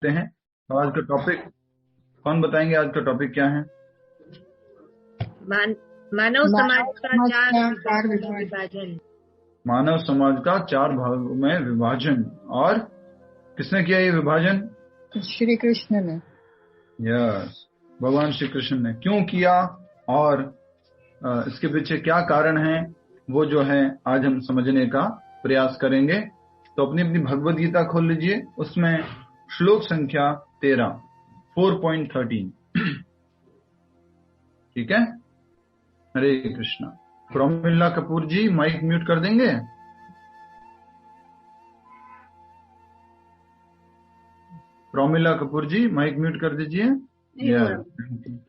हैं। तो आज का टॉपिक कौन बताएंगे? आज का टॉपिक क्या है? मानव समाज का चार चार विभाजन। मानव समाज का 4 भागों में विभाजन। और किसने किया ये विभाजन? श्री कृष्ण ने। यस, भगवान श्री कृष्ण ने। क्यों किया और इसके पीछे क्या कारण है, वो जो है आज हम समझने का प्रयास करेंगे। तो अपनी अपनी भगवद गीता खोल लीजिए, उसमें श्लोक संख्या 13 4.13। ठीक है, हरे कृष्णा। प्रोमिला कपूर जी माइक म्यूट कर देंगे? प्रोमिला कपूर जी माइक म्यूट कर दीजिए।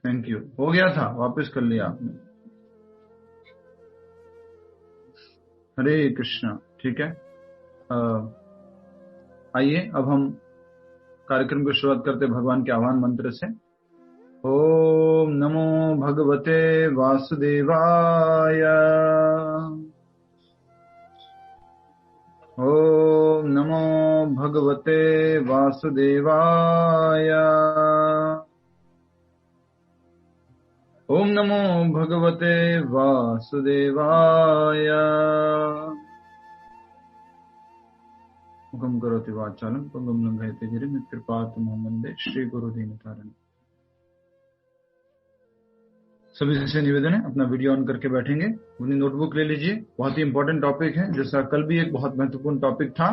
Thank you. हो गया था, वापस कर लिया आपने। हरे कृष्णा। ठीक है, आइए अब हम कार्यक्रम की शुरुआत करते भगवान के आह्वान मंत्र से। ओम नमो भगवते वासुदेवाय। ओम नमो भगवते वासुदेवाय। ओम नमो भगवते वासुदेवाय। मुखम करोति वाचालं पंगुं लंघयते गिरिं यत्कृपातमहं वन्दे श्री गुरु दीनतारिणम्। सभी से निवेदन है, अपना वीडियो ऑन करके बैठेंगे, अपनी नोटबुक ले लीजिए। बहुत ही इंपॉर्टेंट टॉपिक है। जैसा कल भी एक बहुत महत्वपूर्ण टॉपिक था,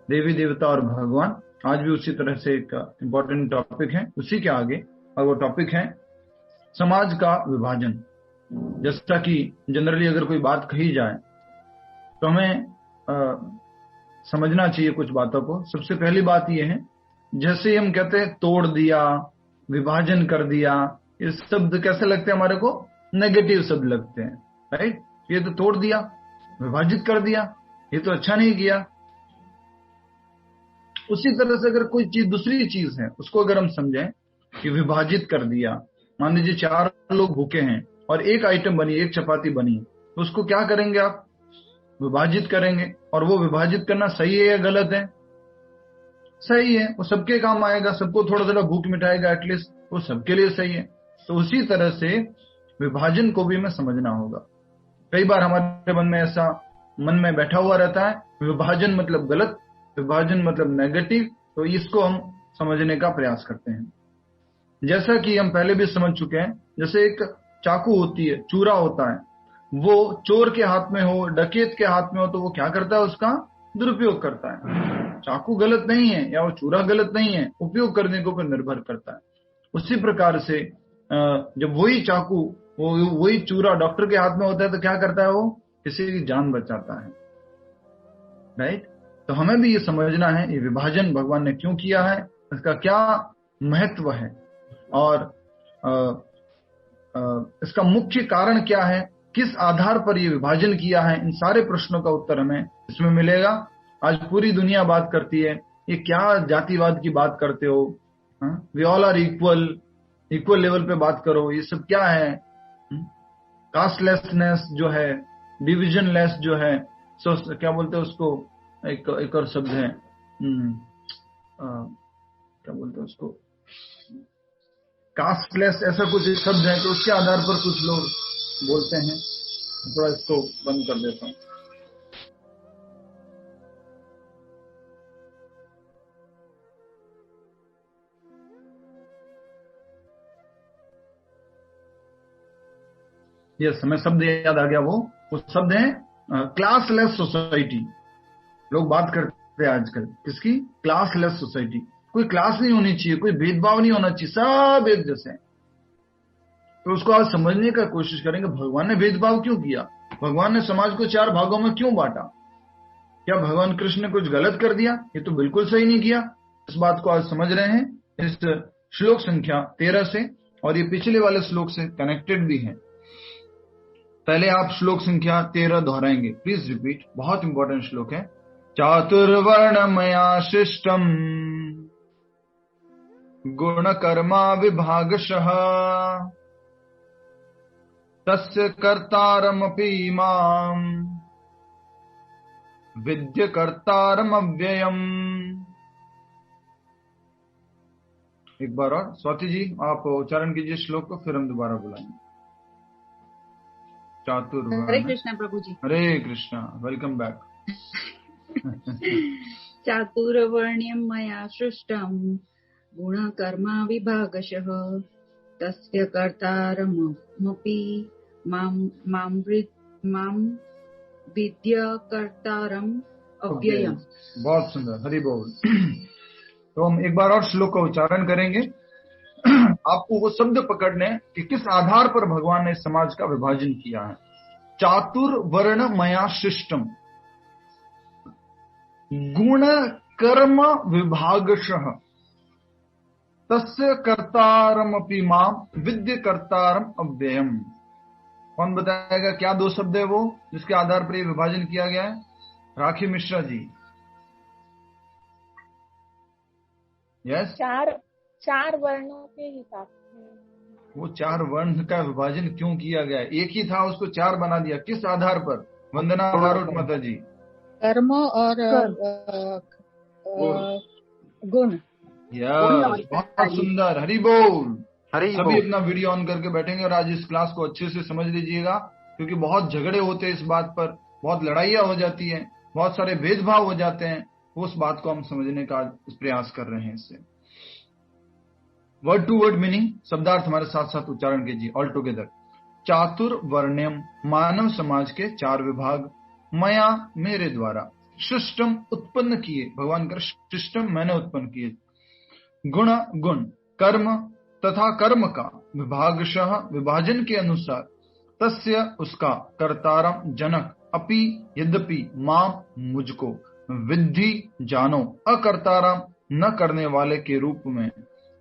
देवी देवता और भगवान, आज भी उसी तरह से एक इंपॉर्टेंट टॉपिक है उसी के आगे। और वो टॉपिक है समाज का विभाजन। जैसा कि जनरली अगर कोई बात कही जाए तो हमें समझना चाहिए कुछ बातों को। सबसे पहली बात यह है, जैसे हम कहते हैं तोड़ दिया, विभाजन कर दिया, ये शब्द कैसे लगते हैं हमारे को? नेगेटिव शब्द लगते हैं, राइट? ये तो तोड़ दिया, विभाजित कर दिया, ये तो अच्छा नहीं किया। उसी तरह से अगर कोई चीज दूसरी चीज है, उसको अगर हम समझें कि विभाजित कर दिया, मान लीजिए 4 लोग भूखे हैं और एक आइटम बनी, एक चपाती बनी, तो उसको क्या करेंगे आप? विभाजित करेंगे। और वो विभाजित करना सही है या गलत है? सही है, वो सबके काम आएगा, सबको थोड़ा थोड़ा भूख मिटाएगा, एटलीस्ट वो सबके लिए सही है। तो उसी तरह से विभाजन को भी हमें समझना होगा। कई बार हमारे मन में ऐसा मन में बैठा हुआ रहता है, विभाजन मतलब गलत, विभाजन मतलब नेगेटिव। तो इसको हम समझने का प्रयास करते हैं। जैसा कि हम पहले भी समझ चुके हैं, जैसे एक चाकू होती है, चूरा होता है, वो चोर के हाथ में हो, डकैत के हाथ में हो, तो वो क्या करता है? उसका दुरुपयोग करता है। चाकू गलत नहीं है या वो चूरा गलत नहीं है, उपयोग करने के ऊपर निर्भर करता है। उसी प्रकार से जब वही चाकू, वही चूरा डॉक्टर के हाथ में होता है तो क्या करता है? वो किसी की जान बचाता है, राइट? तो हमें भी ये समझना है, ये विभाजन भगवान ने क्यों किया है, इसका क्या महत्व है और इसका मुख्य कारण क्या है, किस आधार पर ये विभाजन किया है। इन सारे प्रश्नों का उत्तर हमें इसमें मिलेगा। आज पूरी दुनिया बात करती है, ये क्या जातिवाद की बात करते हो, we all are equal level पे बात करो, ये सब क्या है? कास्टलेसनेस जो है, डिविजन लेस जो है, क्या बोलते हैं उसको? एक और शब्द है, क्या बोलते हैं उसको? कास्टलेस, ऐसा कुछ शब्द है। तो उसके आधार पर कुछ लोग बोलते हैं। थोड़ा इसको बंद कर देता हूं। यस, हमें शब्द याद आ गया। वो शब्द है क्लासलेस सोसाइटी। लोग बात करते हैं आजकल किसकी? Classless society. कोई क्लास नहीं होनी चाहिए, कोई भेदभाव नहीं होना चाहिए, सब एक जैसे। तो उसको आज समझने का कोशिश करेंगे, भगवान ने भेदभाव क्यों किया? भगवान ने समाज को 4 भागों में क्यों बांटा? क्या भगवान कृष्ण ने कुछ गलत कर दिया? ये तो बिल्कुल सही नहीं किया। इस बात को आज समझ रहे हैं इस श्लोक संख्या 13 से, और ये पिछले वाले श्लोक से कनेक्टेड भी है। पहले आप श्लोक संख्या 13 दोहराएंगे, प्लीज रिपीट, बहुत इंपॉर्टेंट श्लोक है। चातुर्वर्णमया सृष्टम गुणकर्मा विभागशः तस्य कर्तारमपि मां विद्य कर्तारमव्ययम्। एक बार और स्वाति जी आप उच्चारण कीजिए श्लोक को, फिर हम दोबारा बुलाएंगे। चातुर्वर्ण। हरे कृष्णा प्रभु जी। हरे कृष्णा, वेलकम बैक। चातुर्वर्ण्यं मया सृष्टं गुणकर्मा विभागशः तस्य कर्तारमपि मां विद्य कर्तारम् अव्ययम्। बहुत सुंदर, हरि बोल। तो हम एक बार और श्लोक का उच्चारण करेंगे। आपको वो शब्द पकड़ने कि किस आधार पर भगवान ने समाज का विभाजन किया है। चातुर्वर्ण मया शिष्टम गुण कर्म विभागशः तस्य कर्तारमपि मां विद्य कर्तारम अव्ययम्। कौन बताएगा क्या दो शब्द है वो जिसके आधार पर ये विभाजन किया गया है? राखी मिश्रा जी। यस। चार वर्णों के हिसाब से। वो चार वर्ण का विभाजन क्यों किया गया? एक ही था, उसको चार बना दिया। किस आधार पर? वंदना बारोट माता जी। कर्म और गुण। यस, बहुत सुंदर, हरि बोल। सभी अपना वीडियो ऑन करके बैठेंगे और आज इस क्लास को अच्छे से समझ लीजिएगा, क्योंकि बहुत झगड़े होते हैं इस बात पर, बहुत लड़ाइयां हो जाती हैं, बहुत सारे भेदभाव हो जाते हैं। उस बात को हम समझने का प्रयास कर रहे हैं। इससे वर्ड टू वर्ड मीनिंग, शब्दार्थ हमारे साथ साथ उच्चारण कीजिए ऑल टुगेदर। चातुर्वर्ण्यम मानव समाज के चार विभाग, मया मेरे द्वारा, शिष्टम उत्पन्न किए, भगवान कर शिष्टम मैंने उत्पन्न किए, गुण गुण, कर्म तथा कर्म का, विभागशः विभाजन के अनुसार, तस्य उसका, कर्तारम जनक, अपि यद्यपि, मां मुझको, विद्धि जानो, अकर्तारम न करने वाले के रूप में,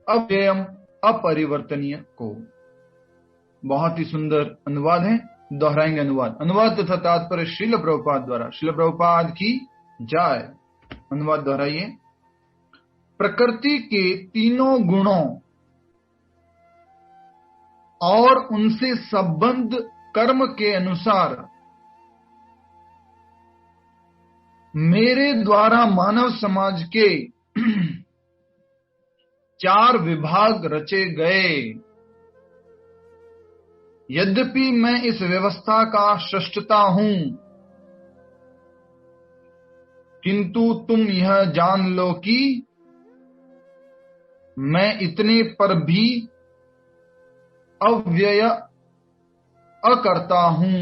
अव्ययम अपरिवर्तनीय को। बहुत ही सुंदर अनुवाद है, दोहराएंगे अनुवाद। अनुवाद तथा तात्पर्य श्रील प्रभुपाद द्वारा। श्रील प्रभुपाद की जय। अनुवाद दोहराइए। प्रकृति के तीनों गुणों और उनसे संबद्ध कर्म के अनुसार मेरे द्वारा मानव समाज के चार विभाग रचे गए। यद्यपि मैं इस व्यवस्था का सृष्टा हूं, किंतु तुम यह जान लो कि मैं इतने पर भी अव्यय अकर्ता हूं।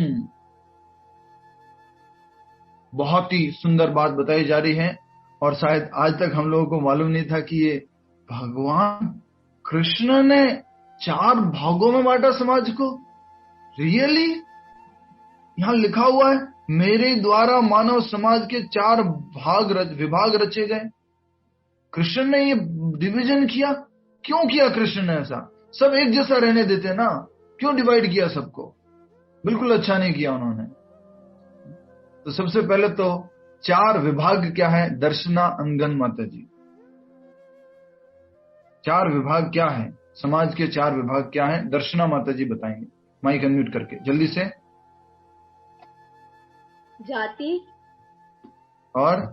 बहुत ही सुंदर बात बताई जा रही है, और शायद आज तक हम लोगों को मालूम नहीं था कि ये भगवान कृष्ण ने चार भागों में बांटा समाज को। रियली यहां लिखा हुआ है मेरे द्वारा मानव समाज के चार विभाग रचे गए। कृष्ण ने ये डिवीजन किया। क्यों किया कृष्ण ने ऐसा? सब एक जैसा रहने देते ना, क्यों डिवाइड किया सबको? बिल्कुल अच्छा नहीं किया उन्होंने। तो सबसे पहले तो चार विभाग क्या है? दर्शना अंगन माता जी, चार विभाग क्या है? समाज के चार विभाग क्या है? दर्शना माता जी बताएंगे, माइक अनम्यूट करके जल्दी से। जाति और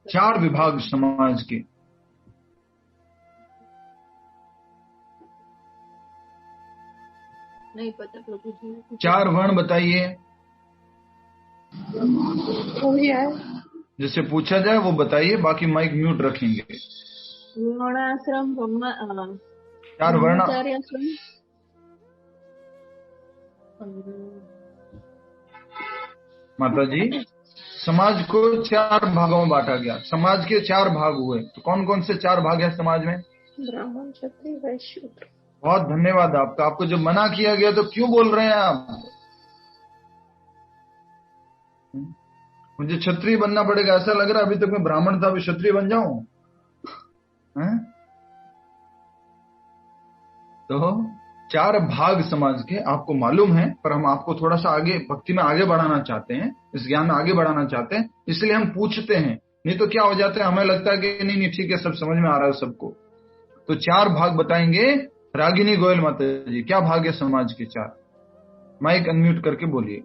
चार विभाग समाज के। नहीं पता प्रभु जी। चार वर्ण बताइए, है जिससे पूछा जाए वो बताइए, बाकी माइक म्यूट रखेंगे। वर्णाश्रम चार वर्ण माता जी, समाज को चार भागों में बांटा गया। समाज के चार भाग हुए, तो कौन कौन से चार भाग है समाज में? ब्राह्मण, क्षत्रिय, वैश्य, शूद्र। बहुत धन्यवाद आपका। आपको जब मना किया गया तो क्यों बोल रहे हैं आप? मुझे क्षत्रिय बनना पड़ेगा ऐसा लग रहा है। अभी तक मैं ब्राह्मण था, अभी क्षत्रिय बन जाऊं? तो चार भाग समाज के आपको मालूम है, पर हम आपको थोड़ा सा आगे भक्ति में आगे बढ़ाना चाहते हैं, इस ज्ञान में आगे बढ़ाना चाहते हैं, इसलिए हम पूछते हैं। नहीं तो क्या हो जाता है, हमें लगता है कि नहीं ठीक है, सब समझ में आ रहा है सबको। तो चार भाग बताएंगे। रागिनी गोयल माता जी, क्या भाग है समाज के चार? माइक अनम्यूट करके बोलिए।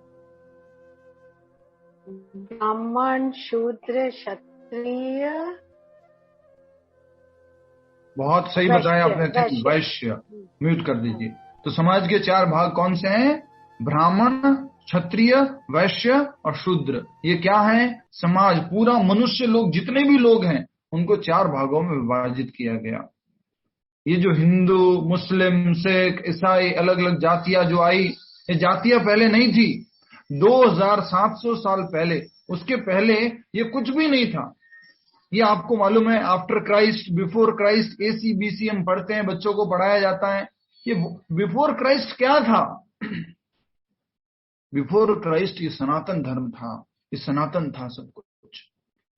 ब्राह्मण, शूद्र, क्षत्रिय बहुत सही बताया आपने। वैश्य। वैश्य, म्यूट कर दीजिए। तो समाज के 4 भाग कौन से हैं? ब्राह्मण, क्षत्रिय, वैश्य और शूद्र। ये क्या है? समाज, पूरा मनुष्य लोग, जितने भी लोग हैं उनको 4 भागों में विभाजित किया गया। ये जो हिंदू, मुस्लिम, सिख, ईसाई, अलग अलग जातियां जो आई, ये जातियां पहले नहीं थी। 2700 साल पहले, उसके पहले ये कुछ भी नहीं था। ये आपको मालूम है, after Christ, before Christ, AC BC हम पढ़ते हैं, बच्चों को पढ़ाया जाता है। ये बिफोर क्राइस्ट क्या था? बिफोर क्राइस्ट ये सनातन धर्म था, ये सनातन था सब कुछ।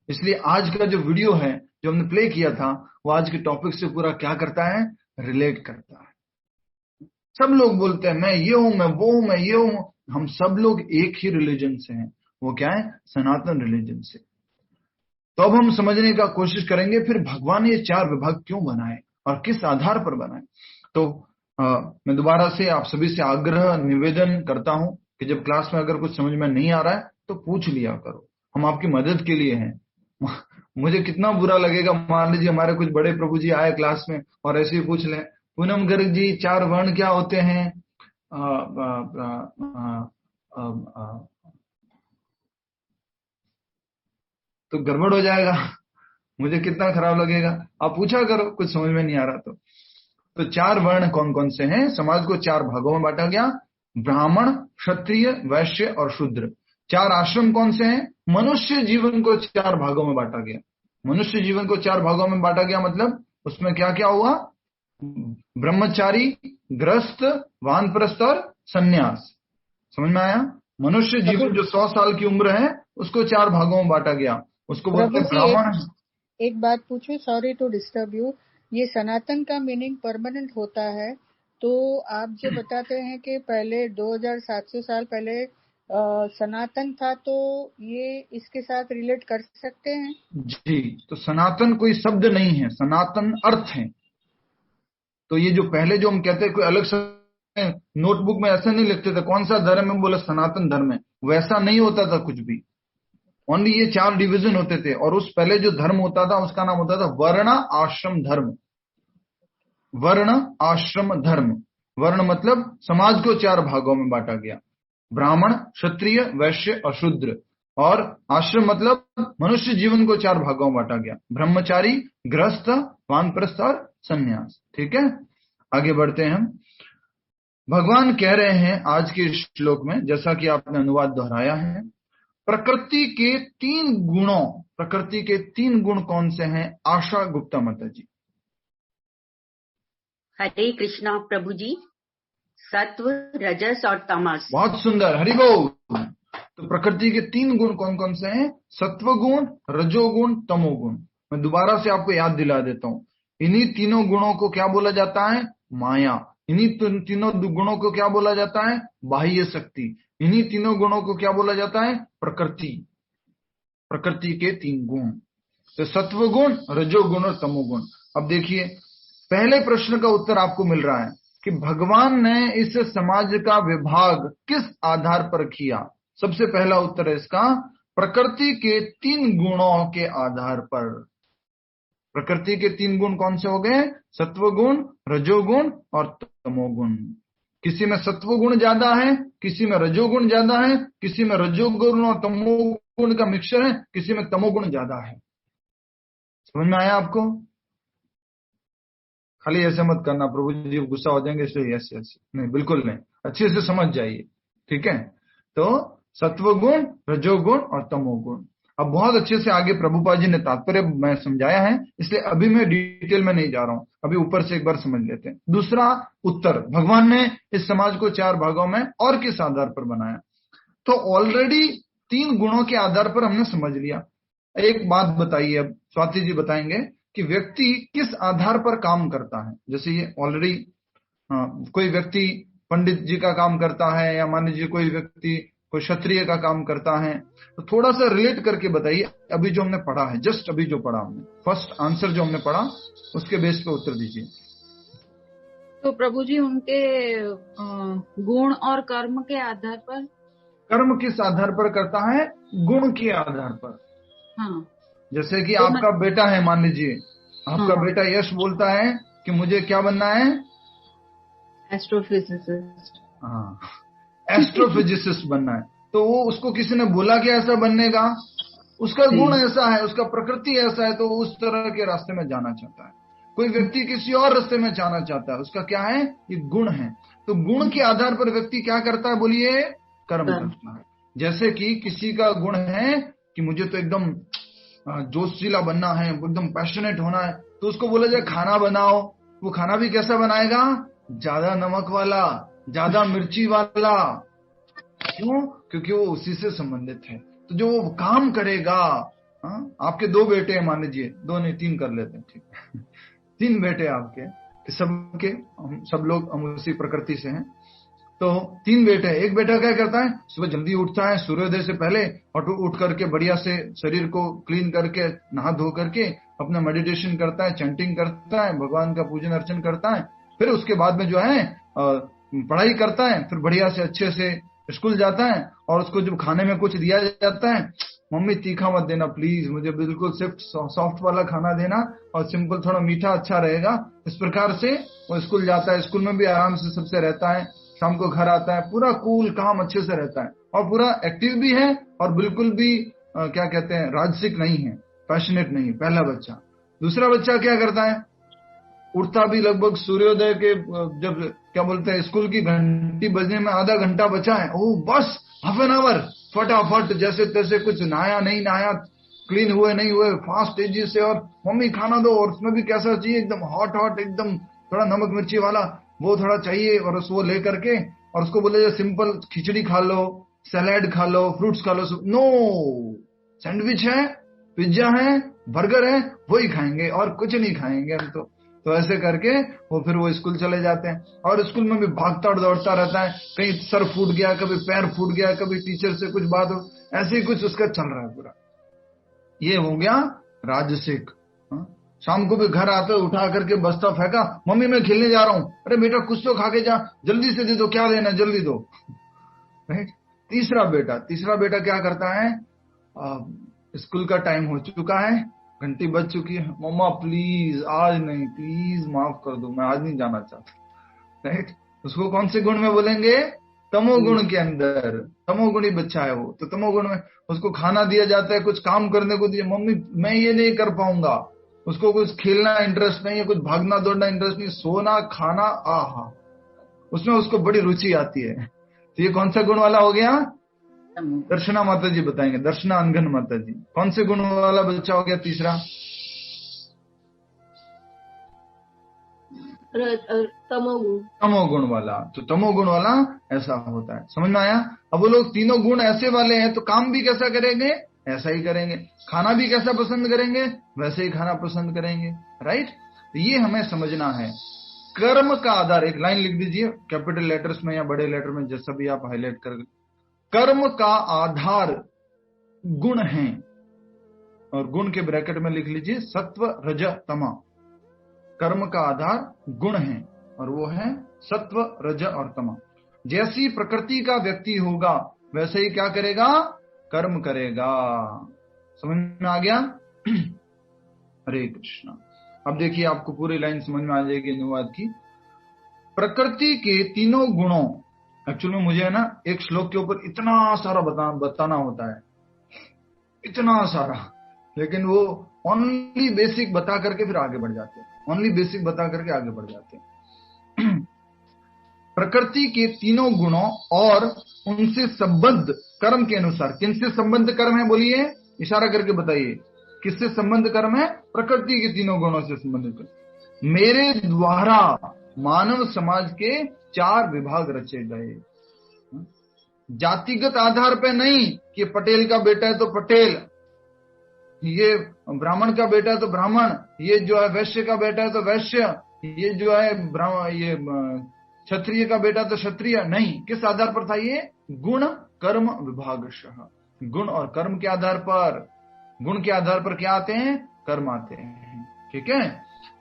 इसलिए आज का जो वीडियो है जो हमने प्ले किया था, वो आज के टॉपिक से पूरा क्या करता है? रिलेट करता है। सब लोग बोलते हैं मैं ये हूं, मैं वो हूं, मैं ये हूं। हम सब लोग एक ही रिलीजन से हैं। वो क्या है? सनातन रिलीजन से। तो अब हम समझने का कोशिश करेंगे फिर भगवान ने ये 4 विभाग क्यों बनाए और किस आधार पर बनाए। तो मैं दोबारा से आप सभी से आग्रह निवेदन करता हूं कि जब क्लास में अगर कुछ समझ में नहीं आ रहा है तो पूछ लिया करो, हम आपकी मदद के लिए हैं। मुझे कितना बुरा लगेगा, मान लीजिए हमारे कुछ बड़े प्रभु जी आए क्लास में और ऐसे ही पूछ लें, पूनम गर्ग जी 4 वर्ण क्या होते हैं? तो गड़बड़ हो जाएगा, मुझे कितना खराब लगेगा। आप पूछा करो कुछ समझ में नहीं आ रहा तो 4 वर्ण कौन कौन से हैं? समाज को 4 भागों में बांटा गया, ब्राह्मण, क्षत्रिय, वैश्य और शूद्र। 4 आश्रम कौन से हैं? मनुष्य जीवन को 4 भागों में बांटा गया। मनुष्य जीवन को 4 भागों में बांटा गया मतलब उसमें क्या क्या हुआ? ब्रह्मचारी, गृहस्थ, वानप्रस्थ और सन्यास। समझ में आया? मनुष्य जीवन जो 100 साल की उम्र है उसको 4 भागों में बांटा गया, उसको बोलते हैं ब्राह्मण। एक बात पूछूं, सॉरी टू डिस्टर्ब यू। ये सनातन का मीनिंग परमानेंट होता है, तो आप जो बताते हैं कि पहले 2700 साल पहले सनातन था, तो ये इसके साथ रिलेट कर सकते हैं? जी, तो सनातन कोई शब्द नहीं है, सनातन अर्थ है। तो ये जो पहले जो हम कहते हैं कोई अलग शब्द, नोटबुक में ऐसा नहीं लिखते थे कौन सा धर्म है, बोला सनातन धर्म है, वैसा नहीं होता था कुछ भी। ओनली ये 4 डिवीजन होते थे और उस पहले जो धर्म होता था उसका नाम होता था वर्ण आश्रम धर्म। वर्ण आश्रम धर्म, वर्ण मतलब समाज को 4 भागों में बांटा गया, ब्राह्मण, क्षत्रिय, वैश्य और शूद्र। और आश्रम मतलब मनुष्य जीवन को 4 भागों में बांटा गया, ब्रह्मचारी, गृहस्थ, वानप्रस्थ और सन्यास। ठीक है, आगे बढ़ते हैं हम। भगवान कह रहे हैं आज के श्लोक में, जैसा कि आपने अनुवाद दोहराया है, प्रकृति के 3 गुणों, प्रकृति के 3 गुण कौन से हैं? आशा गुप्ता माता जी। हरे कृष्णा प्रभु जी, सत्व, रजस और तमस। बहुत सुंदर, हरि बोल। तो प्रकृति के 3 गुण कौन कौन से हैं? सत्व गुण, रजोगुण, तमोगुण। मैं दोबारा से आपको याद दिला देता हूं। इन्हीं तीनों गुणों को क्या बोला जाता है? माया। इन्हीं तीनों गुणों को क्या बोला जाता है? बाह्य शक्ति। इन्हीं तीनों गुणों को क्या बोला जाता है? प्रकृति। प्रकृति के 3 गुण, तो सत्व गुण, रजोगुण और तमोगुण। अब देखिए, पहले प्रश्न का उत्तर आपको मिल रहा है कि भगवान ने इस समाज का विभाग किस आधार पर किया। सबसे पहला उत्तर है इसका, प्रकृति के 3 गुणों के आधार पर। प्रकृति के 3 गुण कौन से हो गए? सत्व गुण, रजोगुण और तमोगुण। किसी में सत्व गुण ज्यादा है, किसी में रजोगुण ज्यादा है, किसी में रजोगुण और तमोगुण का मिक्सचर है, किसी में तमोगुण ज्यादा है। समझ में आया आपको? खाली ऐसे मत करना प्रभु जी गुस्सा हो जाएंगे इसलिए यस यस, नहीं बिल्कुल नहीं, अच्छे से समझ जाइए। ठीक है, तो सत्वगुण, रजोगुण और तमोगुण। अब बहुत अच्छे से आगे प्रभुपाद जी ने तात्पर्य मैं समझाया है, इसलिए अभी मैं डिटेल में नहीं जा रहा हूं, अभी ऊपर से एक बार समझ लेते हैं। दूसरा उत्तर, भगवान ने इस समाज को 4 भागों में और किस आधार पर बनाया? तो ऑलरेडी 3 गुणों के आधार पर हमने समझ लिया। एक बात बताइए, अब स्वाति जी बताएंगे कि व्यक्ति किस आधार पर काम करता है। जैसे ये ऑलरेडी कोई व्यक्ति पंडित जी का काम करता है, या मान लीजिए कोई व्यक्ति कोई क्षत्रिय का काम करता है, तो थोड़ा सा रिलेट करके बताइए। अभी जो हमने पढ़ा है, जस्ट अभी जो पढ़ा हमने, फर्स्ट आंसर जो हमने पढ़ा, उसके बेस पे उत्तर दीजिए। तो प्रभु जी उनके गुण और कर्म के आधार पर। कर्म किस आधार पर करता है? गुण के आधार पर। हाँ, जैसे कि तो आपका बेटा है मान लीजिए, आपका बेटा यश बोलता है कि मुझे क्या बनना है? एस्ट्रोफिजिसिस्ट। हाँ, एस्ट्रोफिजिसिस्ट बनना है। तो वो उसको किसी ने बोला कि ऐसा बनने का, उसका गुण ऐसा है, उसका प्रकृति ऐसा है, तो वो उस तरह के रास्ते में जाना चाहता है। कोई व्यक्ति किसी और रास्ते में जाना चाहता है, उसका क्या है? ये गुण है। तो गुण के आधार पर व्यक्ति क्या करता है? बोलिए, कर्म करता है। जैसे कि किसी का गुण है कि मुझे तो एकदम जोशीला बनना है, एकदम पैशनेट होना है, तो उसको बोला जाए खाना बनाओ, वो खाना भी कैसा बनाएगा? ज्यादा नमक वाला, ज्यादा मिर्ची वाला। क्यों? क्योंकि वो उसी से संबंधित है। तो जो वो काम करेगा, आपके 2 बेटे हैं मान लीजिए, 2 नहीं 3 कर लेते हैं, ठीक है 3 बेटे आपके, सबके सब लोग हम उसी प्रकृति से हैं। तो 3 बेटे, एक बेटा क्या करता है? सुबह जल्दी उठता है सूर्योदय से पहले, और उठ करके बढ़िया से शरीर को क्लीन करके नहा धो करके अपना मेडिटेशन करता है, चैंटिंग करता है, भगवान का पूजन अर्चन करता है। फिर उसके बाद में जो है पढ़ाई करता है, फिर बढ़िया से अच्छे से स्कूल जाता है। और उसको जब खाने में कुछ दिया जाता है, मम्मी तीखा मत देना प्लीज, मुझे बिल्कुल सिर्फ सॉफ्ट वाला खाना देना, और सिंपल थोड़ा मीठा अच्छा रहेगा। इस प्रकार से वो स्कूल जाता है, स्कूल में भी आराम से सबसे रहता है, शाम को घर आता है, पूरा कूल काम अच्छे से रहता है, और पूरा एक्टिव भी है, और बिल्कुल भी क्या कहते हैं, राजसिक नहीं है, पैशनेट नहीं है, पहला बच्चा। दूसरा बच्चा क्या करता है? उठता भी लगभग सूर्योदय के, जब क्या बोलते हैं, स्कूल की घंटी बजने में आधा घंटा बचा है, ओह बस हाफ एन आवर, फटाफट जैसे तैसे, कुछ नहाया नहीं नहाया, क्लीन हुए नहीं हुए, फास्ट तेजी से, और मम्मी खाना दो, और उसमें भी कैसा चाहिए? एकदम हॉट हॉट, एकदम थोड़ा नमक मिर्ची वाला, वो थोड़ा चाहिए। और उसको ले करके, और उसको बोले जाए सिंपल खिचड़ी खा लो, सैलेड खा लो, फ्रूट्स खा लो, नो, सैंडविच है, पिज्जा है, बर्गर है, वही खाएंगे और कुछ नहीं खाएंगे हम तो ऐसे करके वो फिर वो स्कूल चले जाते हैं। और स्कूल में भी भागता और दौड़ता रहता है, कहीं सर फूट गया, कभी पैर फूट गया, कभी टीचर से कुछ बात हो, ऐसे ही कुछ उसका चल रहा है पूरा। ये हो गया राजसिक। शाम को भी घर आते उठा करके बस्ता फेंका, मम्मी मैं खेलने जा रहा हूं, अरे बेटा कुछ तो खा के जा, जल्दी से दे दो, क्या देना जल्दी दो। राइट। तीसरा बेटा क्या करता है? स्कूल का टाइम हो चुका है, घंटी बज चुकी है, मम्मा प्लीज आज नहीं, प्लीज माफ कर दो, मैं आज नहीं जाना चाहता। राइट। उसको कौन से गुण में बोलेंगे? तमोगुण के अंदर, तमोगुणी बच्चा है वो। तो तमोगुण में उसको खाना दिया जाता है, कुछ काम करने को दिया, मम्मी मैं ये नहीं कर पाऊंगा। उसको कुछ खेलना इंटरेस्ट नहीं है, कुछ भागना दौड़ना इंटरेस्ट नहीं, सोना खाना आहा, उसमें उसको बड़ी रुचि आती है। तो ये कौन सा गुण वाला हो गया? दर्शना माता जी बताएंगे, दर्शना अनघन माता जी, कौन से गुण वाला बच्चा हो गया तीसरा? तमोगुण वाला। तो तमोगुण वाला ऐसा होता है, समझ में आया? अब वो लोग तीनों गुण ऐसे वाले हैं, तो काम भी कैसा करेंगे? ऐसा ही करेंगे। खाना भी कैसा पसंद करेंगे? वैसे ही खाना पसंद करेंगे। राइट। तो ये हमें समझना है। कर्म का आधार, एक लाइन लिख दीजिए कैपिटल लेटर्स में या बड़े लेटर में, जैसा भी आप हाईलाइट कर। कर्म का आधार गुण है, और गुण के ब्रैकेट में लिख लीजिए सत्व रज तमा। कर्म का आधार गुण है, और वो है सत्व रज और तमा। जैसी प्रकृति का व्यक्ति होगा वैसे ही क्या करेगा? कर्म करेगा। समझ में आ गया? हरे कृष्णा। अब देखिए आपको पूरी लाइन समझ में आ जाएगी अनुवाद की। प्रकृति के तीनों गुणों, एक्चुअली मुझे है ना एक श्लोक के ऊपर इतना सारा बताना होता है, इतना सारा, लेकिन वो ओनली बेसिक बता करके फिर आगे बढ़ जाते हैं, ओनली बेसिक बता करके आगे बढ़ जाते हैं। प्रकृति के तीनों गुणों और उनसे संबद्ध कर्म के अनुसार, किनसे संबद्ध कर्म है? बोलिए, इशारा करके बताइए, किससे संबंध कर्म है? प्रकृति के तीनों गुणों से संबंधित कर्म। मेरे द्वारा मानव समाज के 4 विभाग रचे गए, जातिगत आधार पे नहीं कि पटेल का बेटा है तो पटेल, ये ब्राह्मण का बेटा है तो ब्राह्मण, ये जो है वैश्य का बेटा है तो वैश्य, ये जो है ये क्षत्रिय का बेटा तो क्षत्रिय नहीं। किस आधार पर था ये? गुण कर्म विभागशः। गुण और कर्म के आधार पर, गुण के आधार पर क्या आते हैं? कर्म आते हैं। ठीक है।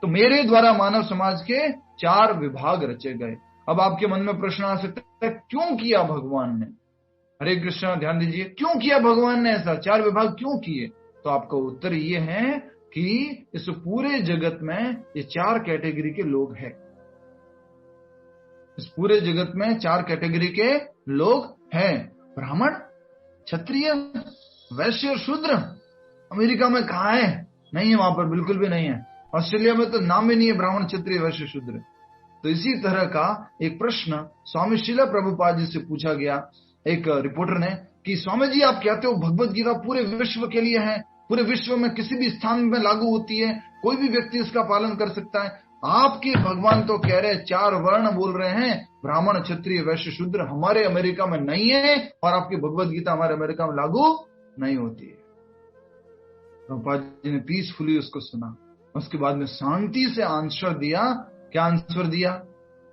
तो मेरे द्वारा मानव समाज के 4 विभाग रचे गए। अब आपके मन में प्रश्न आ सकता है, क्यों किया भगवान ने? हरे कृष्ण, ध्यान दीजिए, क्यों किया भगवान ने ऐसा? 4 विभाग क्यों किए? तो आपका उत्तर ये है कि इस पूरे जगत में ये 4 कैटेगरी के लोग हैं। इस पूरे जगत में 4 कैटेगरी के लोग हैं, ब्राह्मण, क्षत्रिय, वैश्य और शूद्र। अमेरिका में कहाँ है? नहीं है, वहां पर बिल्कुल भी नहीं है। ऑस्ट्रेलिया में तो नाम ही नहीं है ब्राह्मण, क्षत्रिय, वैश्य, शूद्र। तो इसी तरह का एक प्रश्न स्वामी श्रील प्रभुपाद जी से पूछा गया एक रिपोर्टर ने कि स्वामी जी आप कहते हो भगवत गीता पूरे विश्व के लिए है, पूरे विश्व में किसी भी स्थान में लागू होती है, कोई भी व्यक्ति इसका पालन कर सकता है। आपके भगवान तो कह रहे 4 वर्ण बोल रहे हैं, ब्राह्मण, क्षत्रिय, वैश्य, शूद्र, हमारे अमेरिका में नहीं है, और आपकी भगवत गीता हमारे अमेरिका में लागू नहीं होती है। प्रभुपाद जी ने पीसफुली उसको सुना, उसके बाद में शांति से आंसर दिया। क्या आंसर दिया?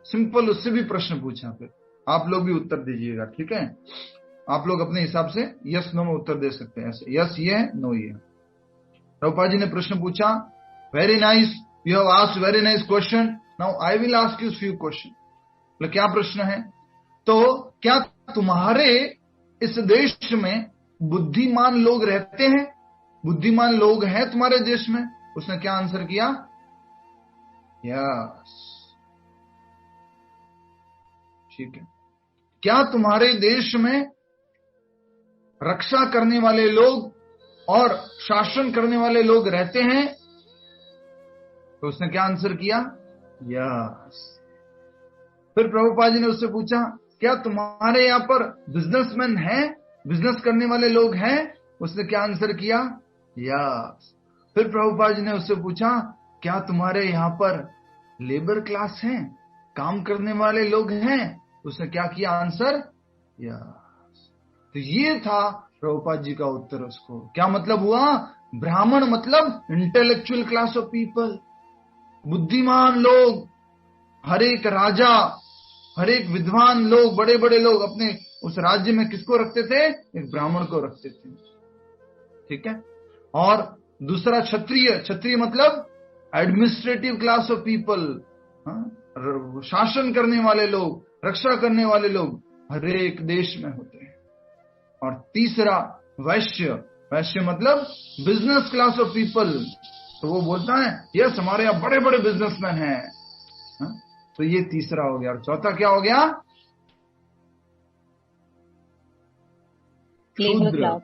सिंपल, उससे भी प्रश्न पूछा। फिर आप लोग भी उत्तर दीजिएगा, ठीक है? आप लोग अपने हिसाब से यस नो में उत्तर दे सकते हैं। ऐसे यस ये है, नो ये है। प्रभुपाद जी ने प्रश्न पूछा, very nice, you have asked very nice question, now I will ask you few question. मतलब क्या प्रश्न है? तो क्या तुम्हारे इस देश में बुद्धिमान लोग रहते हैं? बुद्धिमान लोग हैं तुम्हारे देश में? उसने क्या आंसर किया? यस। ठीक है। क्या तुम्हारे देश में रक्षा करने वाले लोग और शासन करने वाले लोग रहते हैं? तो उसने क्या आंसर किया? यस। फिर प्रभुपाद जी ने उससे पूछा, क्या तुम्हारे यहां पर बिजनेसमैन हैं, बिजनेस करने वाले लोग हैं? उसने क्या आंसर किया? यस। फिर प्रभुपाद जी ने उससे पूछा, क्या तुम्हारे यहां पर लेबर क्लास हैं, काम करने वाले लोग हैं? उसने क्या किया? Answer yes. तो ये था प्रभुपाद जी का उत्तर। उसको क्या मतलब हुआ? ब्राह्मण मतलब इंटेलेक्चुअल क्लास ऑफ पीपल, बुद्धिमान लोग, हर एक राजा, हर एक विद्वान लोग, बड़े बड़े लोग अपने उस राज्य में किसको रखते थे? एक ब्राह्मण को रखते थे। ठीक है। और दूसरा क्षत्रिय, क्षत्रिय मतलब एडमिनिस्ट्रेटिव क्लास ऑफ पीपल, शासन करने वाले लोग, रक्षा करने वाले लोग हर एक देश में होते हैं। और तीसरा वैश्य, वैश्य मतलब बिजनेस क्लास ऑफ पीपल। तो वो बोलता है यस हमारे यहाँ बड़े बड़े बिजनेसमैन हैं। तो ये तीसरा हो गया। और चौथा क्या हो गया? शूद्र,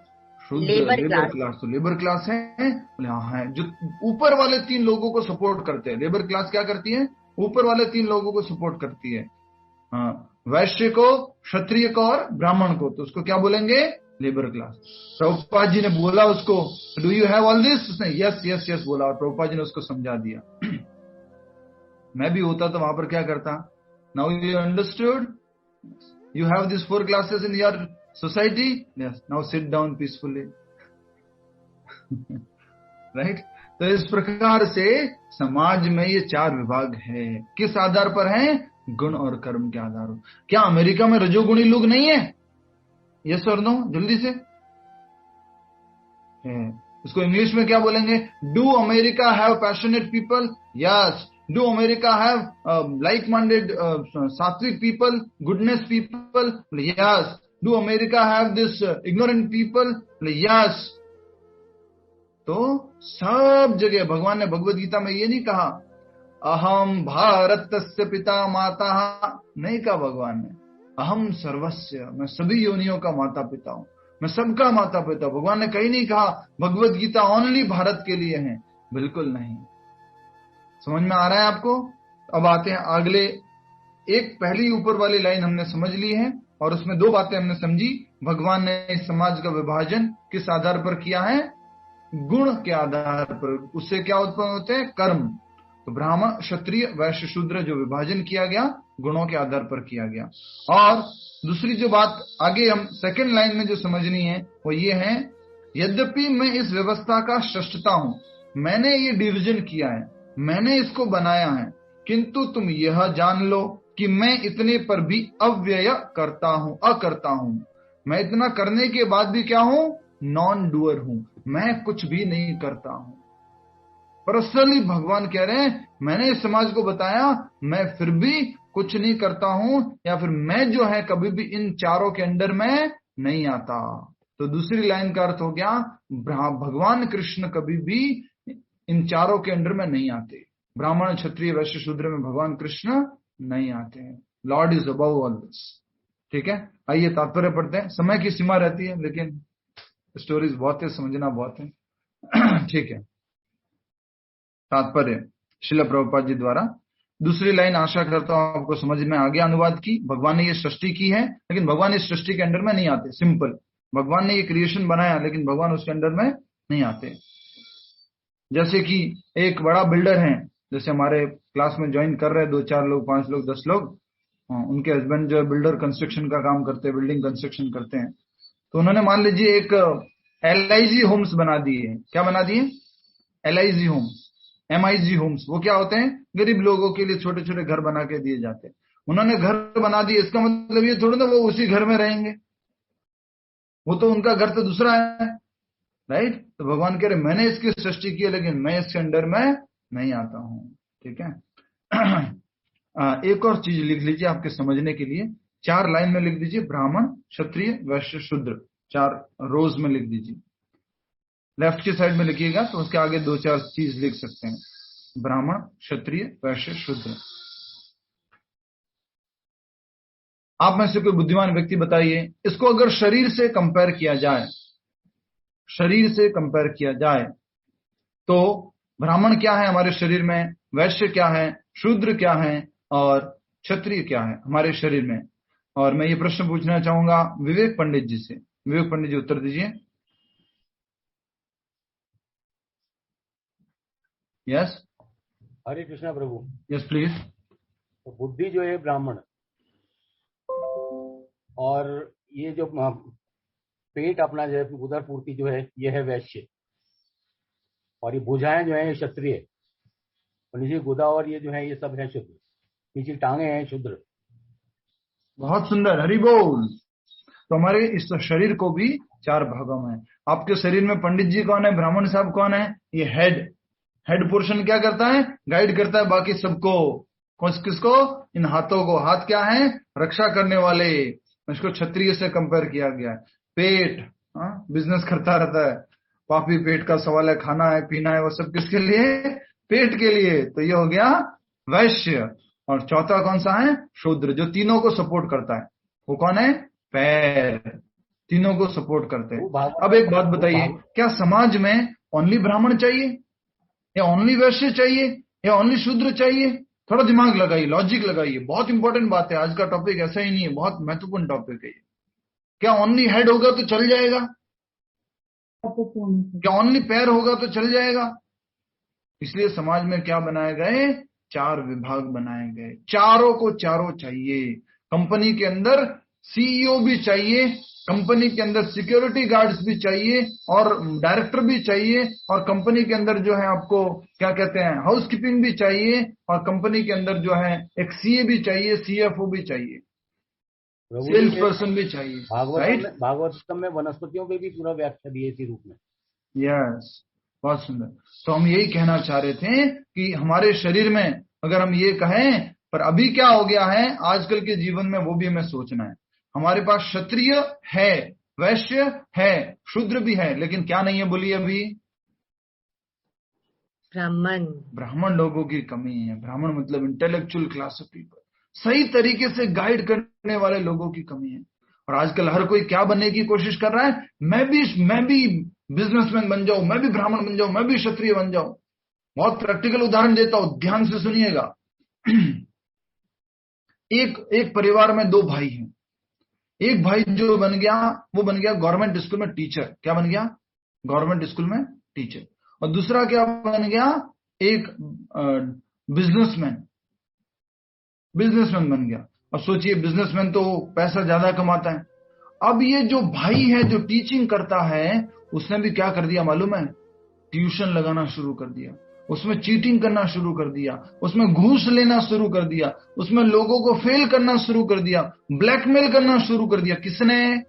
लेबर क्लास। तो लेबर क्लास है, हाँ है, जो ऊपर वाले 3 लोगों को सपोर्ट करते हैं। लेबर क्लास क्या करती है? ऊपर वाले 3 लोगों को सपोर्ट करती है। हाँ, वैश्य को, क्षत्रिय को और ब्राह्मण को। तो उसको क्या बोलेंगे? Labour class. प्रभुपाद जी ने बोला उसको, do you have all this? उसने यस यस यस बोला और प्रभुपाद जी ने उसको समझा दिया। मैं भी होता तो वहां पर क्या करता? Now you understood, you have this 4 classes in your society, yes now sit down peacefully. Right. तो इस प्रकार से समाज में ये 4 विभाग है। किस आधार पर है? गुण और कर्म के आधार पर। क्या अमेरिका में रजोगुणी लोग नहीं है? यस और नो, जल्दी से। उसको इंग्लिश में क्या बोलेंगे? Do America have passionate people? Yes. Do America have like minded सात्विक people, goodness people? Yes. Do America have this ignorant people? Yes. तो सब जगह भगवान ने भगवत गीता में ये नहीं कहा अहम भारतस्य पिता माता, नहीं कहा भगवान ने अहम सर्वस्य, मैं सभी योनियों का माता पिता हूं, मैं सबका माता पिता। भगवान ने कहीं नहीं कहा भगवत गीता ओनली भारत के लिए है, बिल्कुल नहीं। समझ में आ रहा है आपको? अब आते हैं अगले। एक पहली ऊपर वाली लाइन हमने समझ ली है और उसमें 2 बातें हमने समझी। भगवान ने इस समाज का विभाजन किस आधार पर किया है? गुण के आधार पर। उससे क्या उत्पन्न होते हैं? कर्म। तो ब्राह्मण, क्षत्रिय, वैश्य, शूद्र जो विभाजन किया गया गुणों के आधार पर किया गया। और दूसरी जो बात आगे हम सेकंड लाइन में जो समझनी है वो ये है, यद्यपि मैं इस व्यवस्था का सृष्टा हूं, मैंने ये डिवीजन किया है, मैंने इसको बनाया है, किंतु तुम यह जान लो कि मैं इतने पर भी अव्यय करता हूं, अकर्ता हूं। मैं इतना करने के बाद भी क्या हूं? नॉन डूअर हूं, मैं कुछ भी नहीं करता हूं। पर्सनली भगवान कह रहे हैं मैंने इस समाज को बताया, मैं फिर भी कुछ नहीं करता हूं, या फिर मैं जो है कभी भी इन 4 के अंडर में नहीं आता। तो दूसरी लाइन का अर्थ हो गया भगवान कृष्ण कभी भी इन चारों के अंडर में नहीं आते। ब्राह्मण, क्षत्रिय, वैश्य, शूद्र में भगवान कृष्ण नहीं आते हैं। Lord is above all this. ठीक है, आइए तात्पर्य पढ़ते हैं। समय की सीमा रहती है, लेकिन स्टोरीज बहुत है, समझना बहुत है। ठीक है, तात्पर्य श्रील प्रभुपाद जी द्वारा। दूसरी लाइन आशा करता हूं आपको समझ में आ गया अनुवाद की। भगवान ने ये सृष्टि की है, लेकिन भगवान इस सृष्टि के अंडर में नहीं आते। सिंपल, भगवान ने ये क्रिएशन बनाया, लेकिन भगवान उसके अंडर में नहीं आते। जैसे कि एक बड़ा बिल्डर है, जैसे हमारे क्लास में ज्वाइन कर रहे 2-4 लोग, 5 लोग, 10 लोग, उनके हस्बैंड जो बिल्डर कंस्ट्रक्शन का काम करते हैं, बिल्डिंग कंस्ट्रक्शन करते हैं। तो उन्होंने मान लीजिए एक LIG होम्स बना दिए। क्या बना दिए? LIG homes, MIG homes. वो क्या होते हैं? गरीब लोगों के लिए छोटे छोटे घर बना के दिए जाते हैं। उन्होंने घर बना दिए, इसका मतलब ये थोड़ा ना वो उसी घर में रहेंगे, वो तो उनका घर तो दूसरा है, राइट। तो भगवान कह रहे मैंने इसकी सृष्टि की है, लेकिन मैं इसके अंडर में नहीं आता हूं। ठीक है। एक और चीज लिख लीजिए आपके समझने के लिए, 4 लाइन में लिख दीजिए, ब्राह्मण, क्षत्रिय, वैश्य, शूद्र, 4 रोज में लिख दीजिए। लेफ्ट की साइड में लिखिएगा तो उसके आगे 2-4 चीज लिख सकते हैं, ब्राह्मण, क्षत्रिय, वैश्य, शूद्र। आप में से कोई बुद्धिमान व्यक्ति बताइए, इसको अगर शरीर से कंपेयर किया जाए, शरीर से कंपेयर किया जाए तो ब्राह्मण क्या है हमारे शरीर में, वैश्य क्या है, शूद्र क्या है और क्षत्रिय क्या है हमारे शरीर में। और मैं ये प्रश्न पूछना चाहूंगा विवेक पंडित जी से। विवेक पंडित जी उत्तर दीजिए। Yes, Hare Krishna Prabhu. Yes please. तो बुद्धि जो है ब्राह्मण, और ये जो पेट अपना जो है उदर पूर्ति जो है ये है वैश्य, और ये भुजाएं जो है क्षत्रिय, और नीचे गुदा और ये जो है ये सब है शूद्र, नीचे टांगे हैं शूद्र। बहुत सुंदर, हरि बोल। तो हमारे इस शरीर को भी 4 भागों में। आपके शरीर में पंडित जी कौन है, ब्राह्मण साहब कौन है? ये हेड पोर्शन क्या करता है? गाइड करता है बाकी सबको। किसको? इन हाथों को। हाथ क्या है? रक्षा करने वाले। इसको क्षत्रिय से कंपेयर किया गया है। पेट बिजनेस करता रहता है, पापी पेट का सवाल है, खाना है, पीना है, वो सब किसके लिए? पेट के लिए। तो ये हो गया वैश्य। और चौथा कौन सा है? शूद्र, जो तीनों को सपोर्ट करता है। वो कौन है? पैर, तीनों को सपोर्ट करते हैं। अब एक बात बताइए, क्या समाज में ओनली ब्राह्मण चाहिए, या ओनली वैश्य चाहिए, या ओनली शूद्र चाहिए? थोड़ा दिमाग लगाइए, लॉजिक लगाइए, बहुत इंपॉर्टेंट बात है। आज का टॉपिक ऐसा ही नहीं है, बहुत महत्वपूर्ण टॉपिक है। क्या ओनली हेड होगा तो चल जाएगा? क्या ओनली पैर होगा तो चल जाएगा? इसलिए समाज में क्या बनाए गए? 4 विभाग बनाए गए। चारों को चारों चाहिए। कंपनी के अंदर CEO भी चाहिए, कंपनी के अंदर सिक्योरिटी गार्ड्स भी चाहिए, और डायरेक्टर भी चाहिए, और कंपनी के अंदर जो है आपको क्या कहते हैं, हाउसकीपिंग भी चाहिए, और कंपनी के अंदर जो है एक CA भी चाहिए, CFO भी चाहिए, सेल्स पर्सन भी चाहिए। भागवतम में वनस्पतियों पे भी पूरा व्याख्या दी है इसी रूप में। यस, बहुत सुंदर। तो हम यही कहना चाह रहे थे कि हमारे शरीर में अगर हम ये कहें, पर अभी क्या हो गया है आजकल के जीवन में, वो भी हमें सोचना है। हमारे पास क्षत्रिय है, वैश्य है, शूद्र भी है, लेकिन क्या नहीं है बोलिए अभी? ब्राह्मण लोगों की कमी है। ब्राह्मण मतलब इंटेलेक्चुअल क्लास ऑफ पीपल, सही तरीके से गाइड करने वाले लोगों की कमी है। और आजकल हर कोई क्या बनने की कोशिश कर रहा है? मैं भी बिजनेसमैन बन जाऊं, मैं भी ब्राह्मण बन जाऊं, मैं भी क्षत्रिय बन जाऊं। बहुत प्रैक्टिकल उदाहरण देता हूं, ध्यान से सुनिएगा। एक परिवार में 2 भाई हैं। एक भाई जो बन गया, वो बन गया गवर्नमेंट स्कूल में टीचर। क्या बन गया? गवर्नमेंट स्कूल में टीचर। और दूसरा क्या बन गया? एक बिजनेसमैन बन गया। और सोचिए, बिजनेसमैन तो पैसा ज्यादा कमाता है। अब ये जो भाई है जो टीचिंग करता है, उसने भी क्या कर दिया मालूम है? ट्यूशन लगाना शुरू कर दिया, उसमें चीटिंग करना शुरू कर दिया, उसमें घूस लेना शुरू कर दिया, उसमें लोगों को फेल करना शुरू कर दिया, ब्लैकमेल करना शुरू कर दिया। किसने?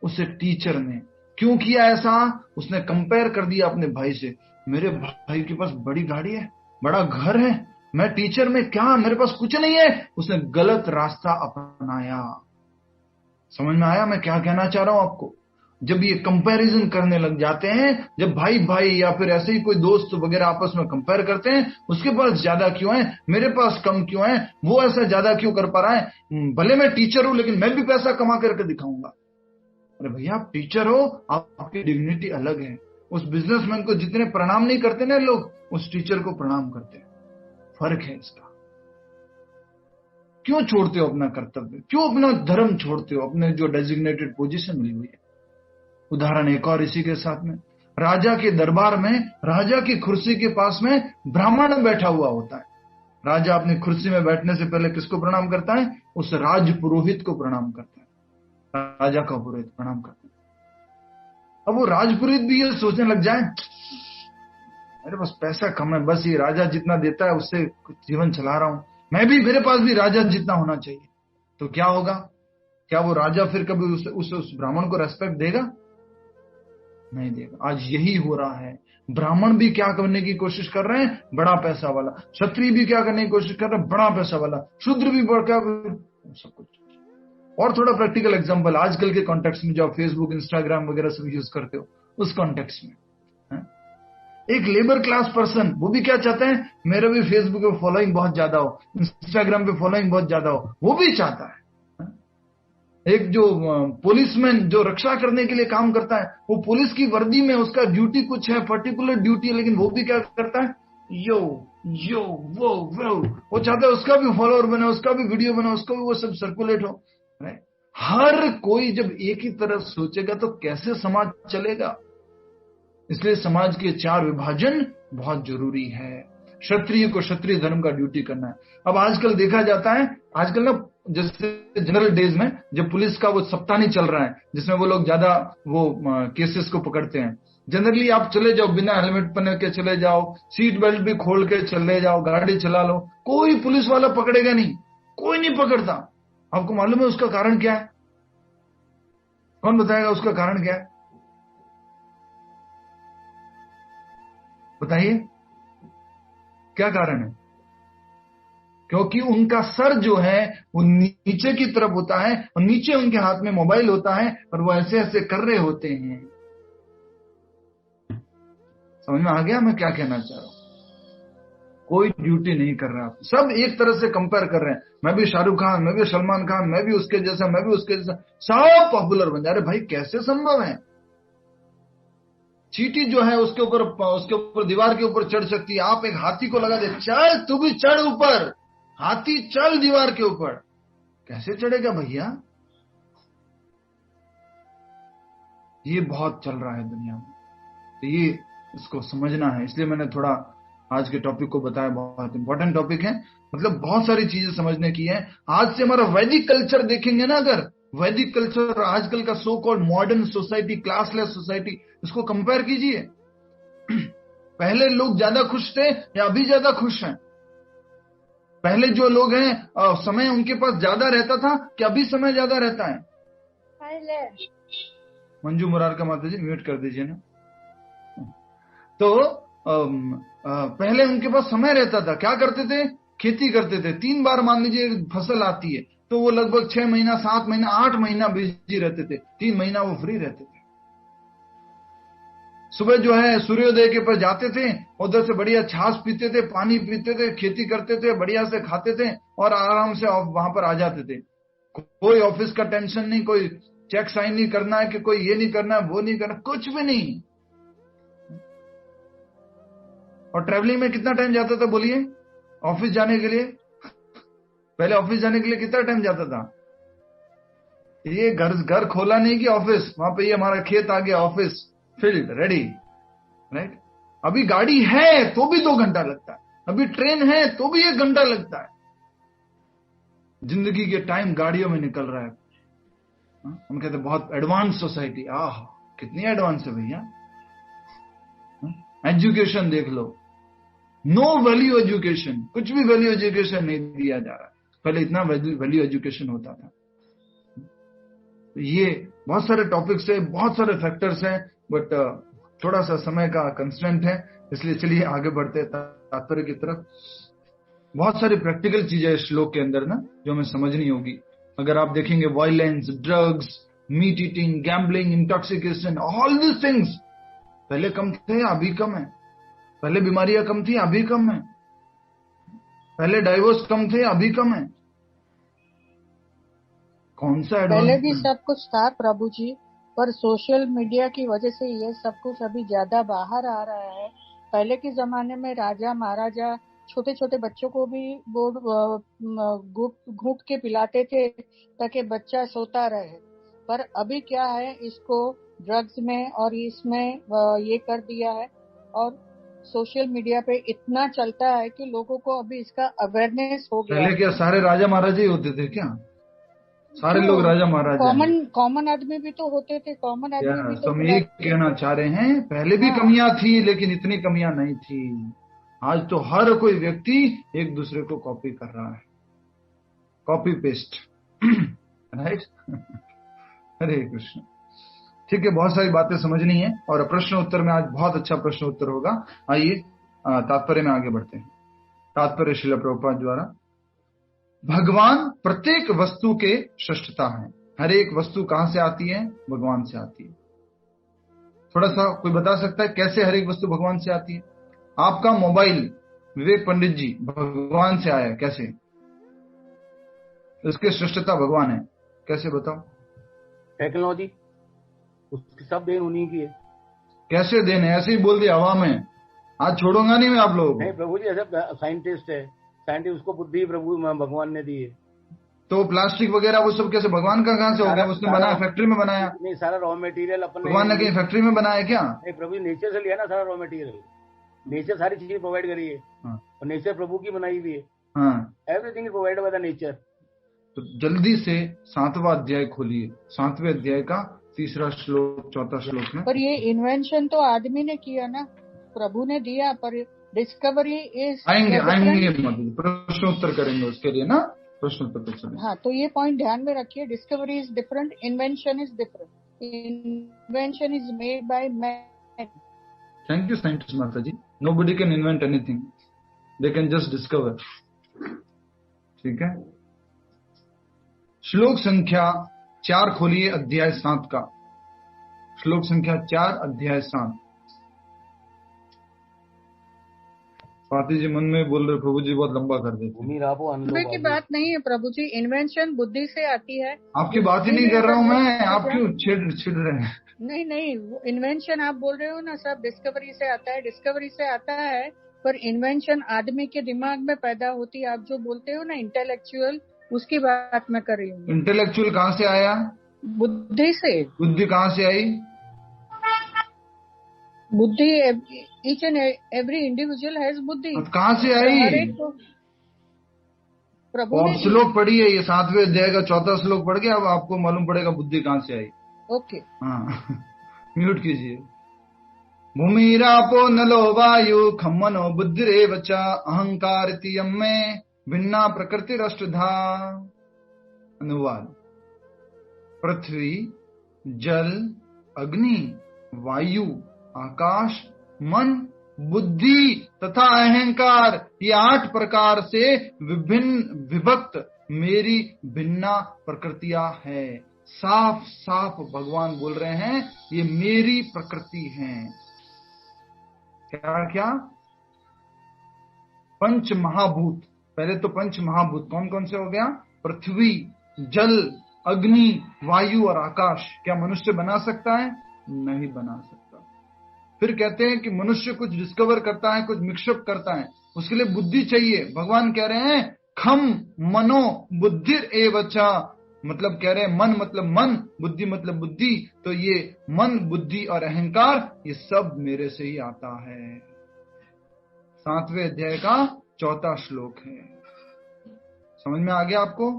उसे टीचर ने। क्यों किया ऐसा? उसने कंपेयर कर दिया अपने भाई से। मेरे भाई के पास बड़ी गाड़ी है, बड़ा घर है, मैं टीचर में क्या, मेरे पास कुछ नहीं है। उसने गलत रास्ता अपनाया। समझ में आया मैं क्या कहना चाह रहा हूं आपको? जब ये कंपैरिजन करने लग जाते हैं, जब भाई भाई या फिर ऐसे ही कोई दोस्त वगैरह आपस में कंपेयर करते हैं, उसके पास ज्यादा क्यों है, मेरे पास कम क्यों है, वो ऐसा ज्यादा क्यों कर पा रहा है, भले मैं टीचर हूं लेकिन मैं भी पैसा कमा करके दिखाऊंगा। अरे भैया आप टीचर हो, आपकी डिग्निटी अलग है। उस बिजनेसमैन को जितने प्रणाम नहीं करते ना लोग, उस टीचर को प्रणाम करते हैं। फर्क है इसका। क्यों छोड़ते हो अपना कर्तव्य, क्यों अपना धर्म छोड़ते हो, अपने जो डेजिग्नेटेड पोजीशन मिली हुई है। उदाहरण एक और इसी के साथ में, राजा के दरबार में राजा की कुर्सी के पास में ब्राह्मण बैठा हुआ होता है। राजा अपनी कुर्सी में बैठने से पहले किसको प्रणाम करता है, उस राज पुरोहित को प्रणाम करता है। राजा का पुरोहित प्रणाम करता है। अब वो राजपुरोहित भी ये सोचने लग जाए, मेरे पास पैसा कम है, बस ये राजा जितना देता है उससे जीवन चला रहा हूं, मैं भी, मेरे पास भी राजा जितना होना चाहिए, तो क्या होगा? क्या वो राजा फिर कभी उस ब्राह्मण को रेस्पेक्ट देगा? नहीं देगा। आज यही हो रहा है। ब्राह्मण भी क्या करने की कोशिश कर रहे हैं, बड़ा पैसा वाला। क्षत्रिय भी क्या करने की कोशिश कर रहे हैं, बड़ा पैसा वाला। शूद्र भी क्या, सब कुछ। और थोड़ा प्रैक्टिकल एग्जांपल आजकल के कॉन्टेक्स्ट में, जो आप फेसबुक इंस्टाग्राम वगैरह सब यूज करते हो, उस कॉन्टेक्स्ट में एक लेबर क्लास पर्सन, वो भी क्या चाहते हैं, मेरे भी फेसबुक पे फॉलोइंग बहुत ज्यादा हो, इंस्टाग्राम पे फॉलोइंग बहुत ज्यादा हो, वो भी चाहता है। एक जो पुलिसमैन जो रक्षा करने के लिए काम करता है, वो पुलिस की वर्दी में उसका ड्यूटी कुछ है, पर्टिकुलर ड्यूटी है, लेकिन वो भी क्या करता है, यो यो वो चाहता है उसका भी फॉलोअर बने, उसका भी वीडियो बने, उसका भी वो सब सर्कुलेट हो। हर कोई जब एक ही तरह सोचेगा तो कैसे समाज चलेगा? इसलिए समाज के 4 विभाजन बहुत जरूरी है। क्षत्रिय को क्षत्रिय धर्म का ड्यूटी करना है। अब आजकल देखा जाता है, आजकल ना जैसे जनरल डेज में जब पुलिस का वो सप्ताह नहीं चल रहा है, जिसमें वो लोग ज्यादा वो केसेस को पकड़ते हैं, जनरली आप चले जाओ, बिना हेलमेट पहने के चले जाओ, सीट बेल्ट भी खोल के चले जाओ, गाड़ी चला लो, कोई पुलिस वाला पकड़ेगा नहीं, कोई नहीं पकड़ता। आपको मालूम है उसका कारण क्या है? कौन बताएगा उसका कारण क्या है? बताइए क्या कारण है? क्योंकि उनका सर जो है वो नीचे की तरफ होता है, और नीचे उनके हाथ में मोबाइल होता है, और वो ऐसे ऐसे कर रहे होते हैं। समझ में आ गया मैं क्या कहना चाह रहा हूं? कोई ड्यूटी नहीं कर रहा, सब एक तरह से कंपेयर कर रहे हैं, मैं भी शाहरुख खान, मैं भी सलमान खान, मैं भी उसके जैसा, मैं भी उसके जैसा, सब पॉपुलर बन जा रहे। भाई कैसे संभव है? चींटी जो है उसके ऊपर दीवार के ऊपर चढ़ सकती है, आप एक हाथी को लगा दे, चल तू भी चढ़ ऊपर, हाथी चल दीवार के ऊपर, कैसे चढ़ेगा भैया? ये बहुत चल रहा है दुनिया में, तो ये इसको समझना है। इसलिए मैंने थोड़ा आज के टॉपिक को बताया, बहुत इंपॉर्टेंट टॉपिक है, मतलब बहुत सारी चीजें समझने की है। आज से हमारा वैदिक कल्चर देखेंगे ना, अगर वैदिक कल्चर और आजकल का so called modern society, classless society, इसको कंपेयर कीजिए। पहले लोग ज्यादा खुश थे या अभी ज्यादा खुश हैं? पहले जो लोग हैं समय उनके पास ज्यादा रहता था कि अभी समय ज्यादा रहता है? मंजू मुरारका माता जी म्यूट कर दीजिए ना। तो पहले उनके पास समय रहता था, क्या करते थे, खेती करते थे। 3 बार मान लीजिए फसल आती है तो वो लगभग 6 महीना, 7 महीना, 8 महीना बिजी रहते थे, 3 महीना वो फ्री रहते थे। सुबह जो है सूर्योदय के पर जाते थे, उधर से बढ़िया छाछ पीते थे, पानी पीते थे, खेती करते थे, बढ़िया से खाते थे और आराम से वहां पर आ जाते थे। कोई ऑफिस का टेंशन नहीं, कोई चेक साइन नहीं करना है कि कोई ये नहीं करना है, वो नहीं करना, कुछ भी नहीं। और ट्रेवलिंग में कितना टाइम जाता था बोलिए, ऑफिस जाने के लिए? पहले ऑफिस जाने के लिए कितना टाइम जाता था? ये घर खोला नहीं कि ऑफिस, वहां पे ये हमारा खेत आ गया, ऑफिस, फील्ड रेडी, राइट। अभी गाड़ी है तो भी 2 घंटा लगता है, अभी ट्रेन है तो भी 1 घंटा लगता है। जिंदगी के टाइम गाड़ियों में निकल रहा है। हम कहते हैं बहुत एडवांस सोसाइटी, आह कितनी एडवांस है भैया। एजुकेशन देख लो, नो वैल्यू एजुकेशन, कुछ भी वैल्यू एजुकेशन नहीं दिया जा रहा। पहले इतना वैल्यू एजुकेशन होता था। ये बहुत सारे टॉपिक्स है, बहुत सारे फैक्टर्स हैं, बट थोड़ा सा समय का कंस्ट्रेंट है, इसलिए चलिए आगे बढ़ते तात्पर्य की तरफ। बहुत सारी प्रैक्टिकल चीजें इस श्लोक के अंदर ना जो हमें समझनी होगी। अगर आप देखेंगे violence, drugs, meat eating, gambling, intoxication, all this things पहले कम थे, अभी कम है। पहले बीमारियां कम थी, अभी कम है। पहले डाइवोर्स कम थे, अभी कम है। कौन सा पहले भी एडवांस? सब कुछ था प्रभु जी, पर सोशल मीडिया की वजह से ये सब कुछ अभी ज्यादा बाहर आ रहा है। पहले के जमाने में राजा महाराजा छोटे छोटे बच्चों को भी वो घूट के पिलाते थे ताकि बच्चा सोता रहे। पर अभी क्या है, इसको ड्रग्स में और इसमें ये कर दिया है, और सोशल मीडिया पे इतना चलता है कि लोगों को अभी इसका अवेयरनेस हो गया पहले है। क्या सारे राजा महाराजा ही होते थे क्या? सारे लोग राजा महाराजा हैं। कॉमन आदमी भी तो होते थे, कॉमन क्या आदमी भी तो तुम ये पिलाते कहना थे। चाह रहे हैं पहले भी हाँ, कमियां थी, लेकिन इतनी कमियां नहीं थी। आज तो हर कोई व्यक्ति एक दूसरे को कॉपी कर रहा है, कॉपी पेस्ट। राइट। हरे कृष्ण। ठीक है, बहुत सारी बातें समझनी है, और प्रश्न उत्तर में आज बहुत अच्छा प्रश्न उत्तर होगा। आइए तात्पर्य में आगे बढ़ते हैं। तात्पर्य श्रील प्रभुपाद द्वारा, भगवान प्रत्येक वस्तु के सृष्टता है। हर एक वस्तु कहां से आती है? भगवान से आती है। थोड़ा सा कोई बता सकता है कैसे हर एक वस्तु भगवान से आती है? आपका मोबाइल, विवेक पंडित जी, भगवान से आया, कैसे? इसके सृष्टता भगवान है, कैसे बताओ? टेक्नोलॉजी, उसकी सब देन उन्हीं की है। कैसे देने? ऐसे ही बोल दिया हवा में, आज छोड़ूंगा नहीं मैं आप लोगों नहीं को। प्रभु जी, ऐसा साइंटिस्ट है, साइंटिस्ट, उसको बुद्धि प्रभु भगवान ने दी है। तो प्लास्टिक वगैरह वो सब कैसे भगवान का कहां से हो गया? उसने बनाया, फैक्ट्री में बनाया? नहीं, सारा रॉ मटेरियल अपन भगवान ने कहीं फैक्ट्री में बनाया क्या? नहीं प्रभु, नेचर से लिया ना सारा रॉ मटेरियल। नेचर सारी चीजें प्रोवाइड करी है। हाँ। और नेचर प्रभु की बनाई हुई है। हाँ, everything is provided by the nature. तो जल्दी से 7वां अध्याय खोलिए, 7वें अध्याय का 3रा श्लोक, 4था श्लोक में। पर ये इन्वेंशन तो आदमी ने किया ना, प्रभु ने दिया, पर डिस्कवरी इज आएंगे मतलब प्रश्न उत्तर करेंगे उसके लिए ना, प्रश्न उत्तर पर चलेंगे। हाँ, तो ये पॉइंट ध्यान में रखिए, discovery is different, invention is different. Invention is made by man. Thank you scientist माता जी। Nobody can invent anything, they can just discover. ठीक है, श्लोक संख्या 4 खोलिए, अध्याय 7 का। श्लोक संख्या 4, अध्याय 7। स्वाति जी मन में बोल रहे, प्रभु जी बहुत लंबा कर देते। भूमि रापो सुबह की बात नहीं है प्रभु जी, इन्वेंशन बुद्धि से आती है। आपकी बात ही नहीं कर रहा हूं मैं, आप क्यों छिड़ रहे हैं? नहीं, इन्वेंशन आप बोल रहे हो ना, सब डिस्कवरी से आता है, डिस्कवरी से आता है, पर इन्वेंशन आदमी के दिमाग में पैदा होती है। आप जो बोलते हो ना इंटेलेक्चुअल, उसकी बात मैं कर रही हूँ। इंटेलेक्चुअल कहां से आया? बुद्धि से। बुद्धि कहां से आई? बुद्धि, each and every individual has बुद्धि। कहां से आई? प्रभु ने श्लोक पढ़ी है, ये 7वें अध्याय का 4था श्लोक पढ़ के अब आपको मालूम पड़ेगा बुद्धि कहां से आई। ओके, हाँ। म्यूट कीजिए। भूमिरापो नलो वायु खम्मनो बुद्धिरेव च अहंकार में भिन्ना प्रकृति राष्ट्रधा। अनुवाद, पृथ्वी, जल, अग्नि, वायु, आकाश, मन, बुद्धि तथा अहंकार, ये 8 प्रकार से विभिन्न विभक्त मेरी भिन्ना प्रकृतियां है। साफ साफ भगवान बोल रहे हैं, ये मेरी प्रकृति है। क्या क्या? पंच महाभूत। पहले तो पंच महाभूत कौन कौन से हो गया? पृथ्वी, जल, अग्नि, वायु और आकाश। क्या मनुष्य बना सकता है? नहीं बना सकता। फिर कहते हैं कि मनुष्य कुछ डिस्कवर करता है, कुछ मिक्सअप करता है, उसके लिए बुद्धि चाहिए। भगवान कह रहे हैं खम मनो बुद्धिर एवचा, मतलब कह रहे हैं मन मतलब मन, बुद्धि मतलब बुद्धि। तो ये मन, बुद्धि और अहंकार ये सब मेरे से ही आता है। 7वें अध्याय का 4था श्लोक है। समझ में आ गया आपको?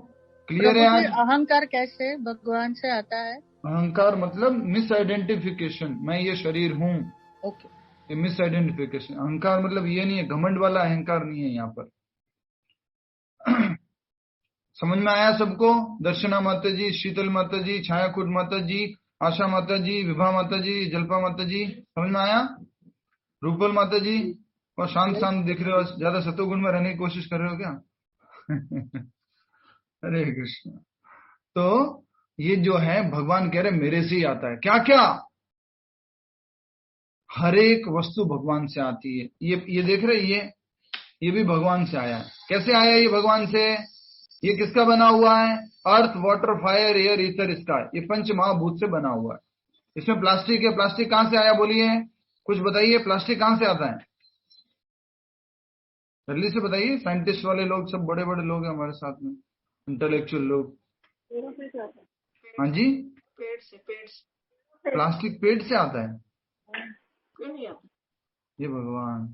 क्लियर है आज? अहंकार कैसे भगवान से आता है? अहंकार मतलब मिस आइडेंटिफिकेशन, मैं ये शरीर हूं। ओके, ये मिस आइडेंटिफिकेशन। अहंकार मतलब ये नहीं है, घमंड वाला अहंकार नहीं है यहाँ पर। समझ में आया सबको? दर्शना माता जी, शीतल माता जी, छाया खुद माता जी, आशा माता जी, विभा माता जी, जल्पा माता जी, समझ में आया? रूपल माता जी, और शांत शांत दिख रहे हो, ज्यादा सतोगुण में रहने की कोशिश कर रहे हो क्या? हरे कृष्ण। तो ये जो है भगवान कह रहे मेरे से ही आता है। क्या क्या? हर एक वस्तु भगवान से आती है। ये देख रहे, ये भी भगवान से आया है। कैसे आया ये भगवान से? ये किसका बना हुआ है? Earth, water, fire, air, ether, sky, ये पंच महाभूत से बना हुआ है। इसमें प्लास्टिक है। प्लास्टिक कहां से आया बोलिए, कुछ बताइए, प्लास्टिक कहां से आता है? जल्दी से बताइए। साइंटिस्ट वाले लोग, सब बड़े बड़े लोग हैं हमारे साथ में, इंटेलेक्चुअल लोग। हाँ जी, पेड़ से प्लास्टिक पेड़ से आता है? क्यों नहीं आता? ये भगवान,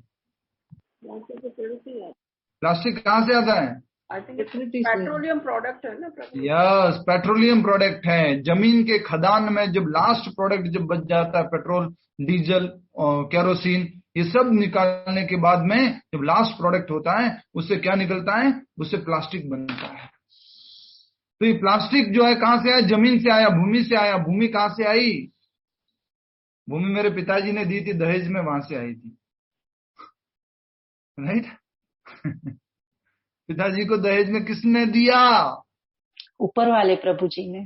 प्लास्टिक कहां से आता है? पेट्रोलियम प्रोडक्ट है ना। यस, पेट्रोलियम प्रोडक्ट है। जमीन के खदान में जब लास्ट प्रोडक्ट जब बच जाता है, पेट्रोल, डीजल और केरोसिन, ये सब निकालने के बाद में जब लास्ट प्रोडक्ट होता है, उससे क्या निकलता है? उससे प्लास्टिक बनता है। तो ये प्लास्टिक जो है कहां से आया? जमीन से आया, भूमि से आया। भूमि कहां से आई? भूमि मेरे पिताजी ने दी थी दहेज में, वहां से आई थी, राइट? पिताजी को दहेज में किसने दिया? ऊपर वाले प्रभु जी ने,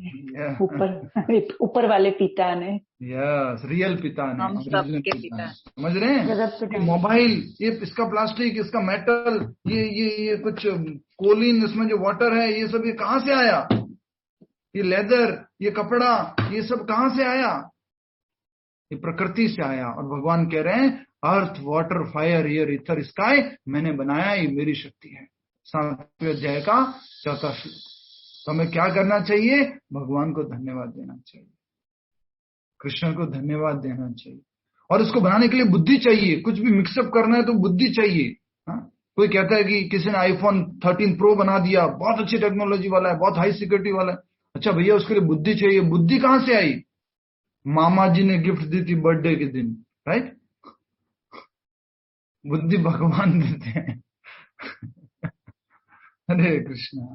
ऊपर वाले पिता ने। यस, रियल पिता ने, हम सबके पिता। समझ रहे हैं? मोबाइल, ये इसका प्लास्टिक, इसका मेटल, ये कुछ कोलिन, इसमें जो वाटर है, ये सब ये कहां से आया? ये लेदर, ये कपड़ा, ये सब कहां से आया? ये प्रकृति से आया। और भगवान कह रहे हैं earth, water, fire, air, ether, sky मैंने बनाया, ये मेरी शक्ति है। 7वें अध्याय का 4था श्लोक। तो हमें क्या करना चाहिए? भगवान को धन्यवाद देना चाहिए, कृष्ण को धन्यवाद देना चाहिए। और इसको बनाने के लिए बुद्धि चाहिए। कुछ भी मिक्सअप करना है तो बुद्धि चाहिए। हाँ? कोई कहता है कि किसी ने आईफोन 13 प्रो बना दिया, बहुत अच्छी टेक्नोलॉजी वाला है, बहुत हाई सिक्योरिटी वाला है। अच्छा भैया, उसके लिए बुद्धि चाहिए। बुद्धि कहां से आई? मामा जी ने गिफ्ट दी थी बर्थडे के दिन, राइट? बुद्धि भगवान देते हैं। हरे कृष्णा।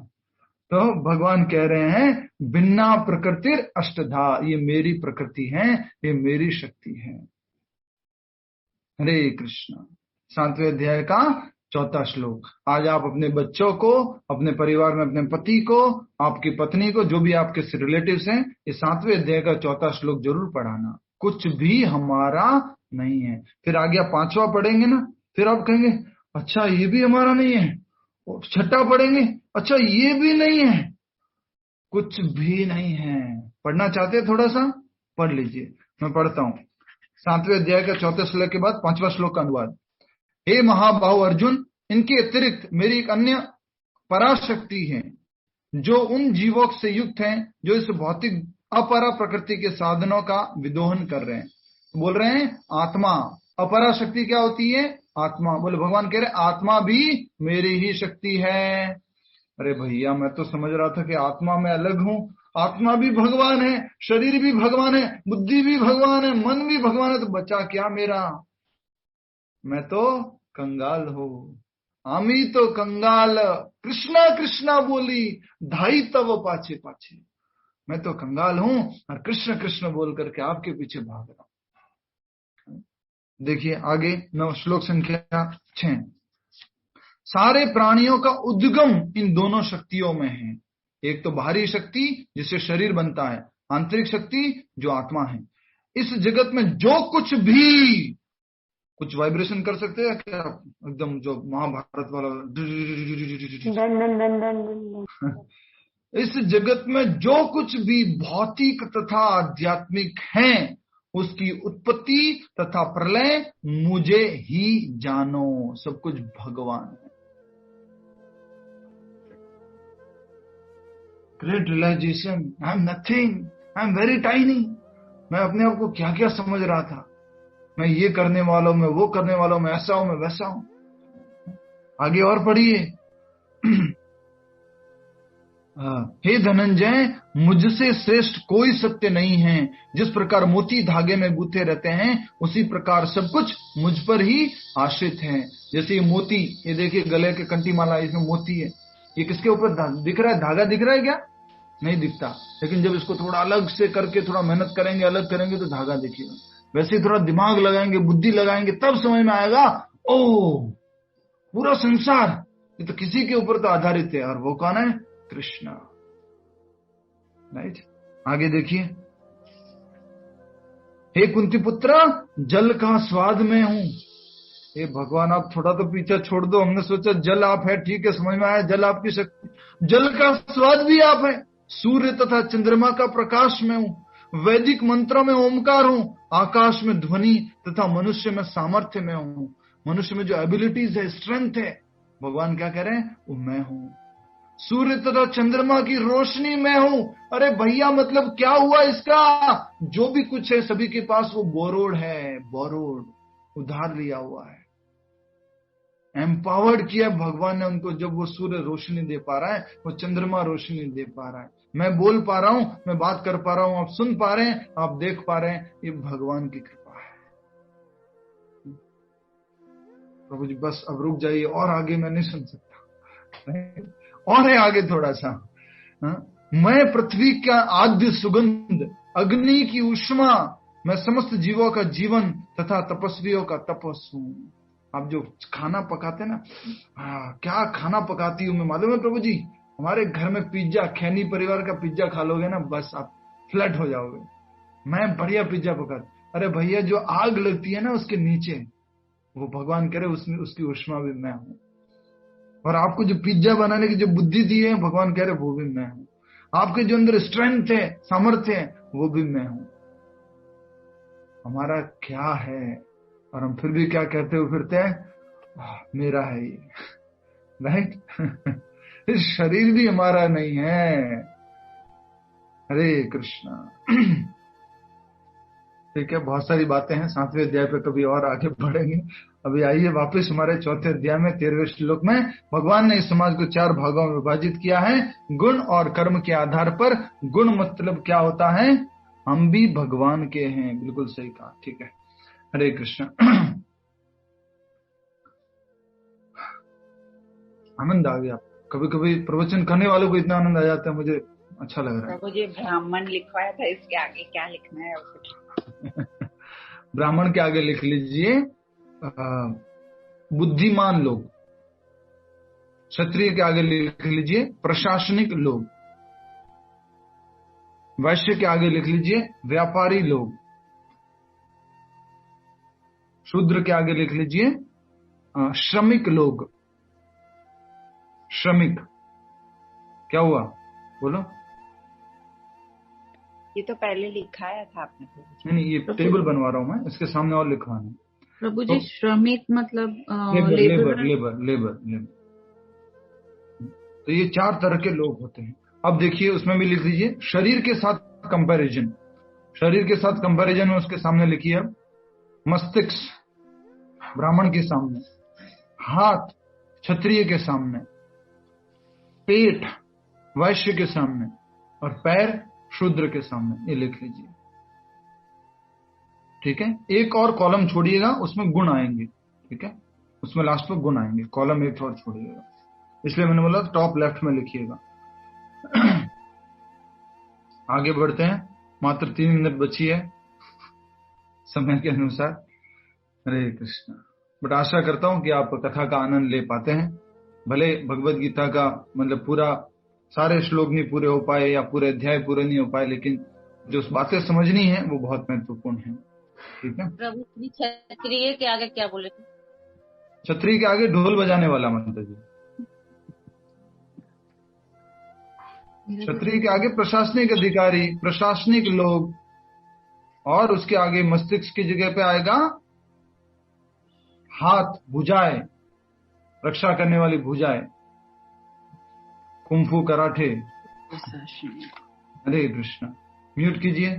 तो भगवान कह रहे हैं भिन्ना प्रकृतिर अष्टधा, ये मेरी प्रकृति है, ये मेरी शक्ति है। हरे कृष्णा। 7वें अध्याय का 4था श्लोक। आज आप अपने बच्चों को, अपने परिवार में अपने पति को, आपकी पत्नी को, जो भी आपके रिलेटिव्स हैं, ये 7वें अध्याय का 4था श्लोक जरूर पढ़ाना। कुछ भी हमारा नहीं है। फिर आगे 5वां पढ़ेंगे ना, फिर आप कहेंगे अच्छा ये भी हमारा नहीं है। 6ठा पढ़ेंगे, अच्छा ये भी नहीं है। कुछ भी नहीं है। पढ़ना चाहते हैं? थोड़ा सा पढ़ लीजिए, मैं पढ़ता हूं। 7वें अध्याय का 4थे श्लोक के बाद 5वां श्लोक का अनुवाद। हे महाबाहु अर्जुन, इनके अतिरिक्त मेरी एक अन्य पराशक्ति है, जो उन जीवों से युक्त हैं जो इस भौतिक अपरा प्रकृति के साधनों का विदोहन कर रहे हैं। बोल रहे हैं आत्मा। अपरा शक्ति क्या होती है? आत्मा। बोले भगवान कह रहे आत्मा भी मेरी ही शक्ति है। अरे भैया, मैं तो समझ रहा था कि आत्मा में अलग हूं। आत्मा भी भगवान है, शरीर भी भगवान है, बुद्धि भी भगवान है, मन भी भगवान है, तो बचा क्या मेरा? मैं तो कंगाल हूं। आमी तो कंगाल, कृष्णा कृष्णा बोली धाई तव पाछे पाछे। मैं तो कंगाल हूं और कृष्ण कृष्ण बोल करके आपके पीछे भाग रहा हूं। देखिए आगे श्लोक संख्या 6। सारे प्राणियों का उद्गम इन दोनों शक्तियों में है। एक तो बाहरी शक्ति जिससे शरीर बनता है, आंतरिक शक्ति जो आत्मा है। इस जगत में जो कुछ भी, कुछ वाइब्रेशन कर सकते हैं क्या? एकदम जो महाभारत वाला। इस जगत में जो कुछ भी भौतिक तथा आध्यात्मिक है, उसकी उत्पत्ति तथा प्रलय मुझे ही जानो। सब कुछ भगवान है। Great realisation, I am nothing, I am very tiny. मैं अपने आप को क्या क्या समझ रहा था, मैं ये करने वाला हूं, मैं वो करने वाला हूं, मैं ऐसा हूं, मैं वैसा हूं। आगे और पढ़िए। हे धनंजय, मुझसे श्रेष्ठ कोई सत्य नहीं है। जिस प्रकार मोती धागे में गूंथे रहते हैं, उसी प्रकार सब कुछ मुझ पर ही आश्रित है। जैसे ये मोती, ये देखिए गले के कंठी माला, इसमें मोती है। ये किसके ऊपर दिख रहा है? धागा दिख रहा है क्या? नहीं दिखता। लेकिन जब इसको थोड़ा अलग से करके थोड़ा मेहनत करेंगे, अलग करेंगे तो धागा दिखेगा। वैसे ही थोड़ा दिमाग लगाएंगे, बुद्धि लगाएंगे, तब समझ में आएगा ओ पूरा संसार ये तो किसी के ऊपर तो आधारित है, और वो कौन है? कृष्ण, राइट? आगे देखिए, हे कुंती पुत्र, जल का स्वाद मैं हूं। हे भगवान, आप थोड़ा तो पीछा छोड़ दो। हमने सोचा जल आप है, ठीक है, समझ में आया, जल आपकी शक्ति, जल का स्वाद भी आप है। सूर्य तथा चंद्रमा का प्रकाश में हूं, वैदिक मंत्रों में ओमकार हूं, आकाश में ध्वनि तथा मनुष्य में सामर्थ्य में हूं। मनुष्य में जो एबिलिटीज है, स्ट्रेंथ है, भगवान क्या कह रहे हैं, वो मैं हूं। सूर्य तथा चंद्रमा की रोशनी में हूं। अरे भैया, मतलब क्या हुआ इसका? जो भी कुछ है सभी के पास वो बोरोड है, बोरोड, उधार लिया हुआ है। एम्पावर्ड किया भगवान ने उनको। जब वो सूर्य रोशनी दे पा रहा है, वो चंद्रमा रोशनी दे पा रहा है, मैं बोल पा रहा हूं, मैं बात कर पा रहा हूं, आप सुन पा रहे हैं, आप देख पा रहे हैं, ये भगवान की कृपा है। प्रभु जी बस अब रुक जाइए, और आगे मैं नहीं सुन सकता, और है आगे थोड़ा सा। मैं पृथ्वी का आद्य सुगंध, अग्नि की ऊष्मा, मैं समस्त जीवों का जीवन तथा तपस्वियों का तपस हूं। आप जो खाना पकाते ना, क्या खाना पकाती हूं मैं, मालूम है प्रभु जी? हमारे घर में पिज्जा, खैनी परिवार का पिज्जा खा लोगे ना, बस आप फ्लैट हो जाओगे। मैं बढ़िया पिज्जा पकाता। अरे भैया, जो आग लगती है ना उसके नीचे, वो भगवान कह रहे उसमें उसकी ऊष्मा भी मैं हूं। और आपको जो पिज्जा बनाने की जो बुद्धि दी है, भगवान कह रहे वो भी मैं हूं। आपके जो अंदर स्ट्रेंथ है, सामर्थ्य है, वो भी मैं हूं। हमारा क्या है, और हम फिर भी क्या कहते हुए फिरते हैं, मेरा है ये, राइट? इस शरीर भी हमारा नहीं है। हरे कृष्णा। ठीक है, बहुत सारी बातें हैं, 7वें अध्याय पे कभी और आगे बढ़ेंगे। अभी आइए वापस हमारे 4थे अध्याय में 13वें श्लोक में भगवान ने इस समाज को 4 भागों में विभाजित किया है, गुण और कर्म के आधार पर। गुण मतलब क्या होता है, हम भी भगवान के हैं, बिल्कुल सही कहा, ठीक है। हरे कृष्ण। आनंद आ गया। कभी कभी प्रवचन करने वालों को इतना आनंद आ जाता है, मुझे अच्छा लग रहा है। मुझे ब्राह्मण लिखवाया था, इसके आगे क्या लिखना है? ब्राह्मण के आगे लिख लीजिए बुद्धिमान लोग। क्षत्रिय के आगे लिख लीजिए प्रशासनिक लोग। वैश्य के आगे लिख लीजिए व्यापारी लोग। शूद्र के आगे लिख लीजिए श्रमिक लोग। श्रमिक क्या हुआ, बोलो? ये तो पहले लिखाया था आपने। नहीं, ये टेबल बनवा रहा हूं मैं, इसके सामने और लिखवाना है। प्रभु जी, श्रमिक मतलब लेबर। तो ये 4 तरह के लोग होते हैं। अब देखिए, उसमें भी लिख दीजिए शरीर के साथ कंपैरिजन। शरीर के साथ कंपैरिजन में उसके सामने लिखिए अब मस्तिष्क ब्राह्मण के सामने, हाथ क्षत्रिय के सामने, पेट वैश्य के सामने, और पैर शूद्र के सामने। ये लिख लीजिए, ठीक है। एक और कॉलम छोड़िएगा, उसमें गुण आएंगे, ठीक है, उसमें लास्ट में गुण आएंगे। कॉलम एक और छोड़िएगा, इसलिए मैंने बोला टॉप लेफ्ट में लिखिएगा। आगे बढ़ते हैं, मात्र 3 मिनट बची है समय के अनुसार। हरे कृष्ण। बट आशा करता हूं कि आप कथा का आनंद ले पाते हैं। भले भगवत गीता का मतलब पूरा सारे श्लोक नहीं पूरे हो पाए या पूरे अध्याय पूरे नहीं हो पाए, लेकिन जो बातें समझनी है वो बहुत महत्वपूर्ण है, ठीक है। प्रभु जी, क्षत्रिय के आगे क्या बोले थे? क्षत्रिय के आगे ढोल बजाने वाला मंत्र जी। क्षत्रिय के आगे प्रशासनिक अधिकारी, प्रशासनिक लोग, और उसके आगे मस्तिष्क की जगह पे आएगा हाथ, भुजाएं, रक्षा करने वाली भुजाएं, कुंफू, कराटे। हरे कृष्ण। म्यूट कीजिए।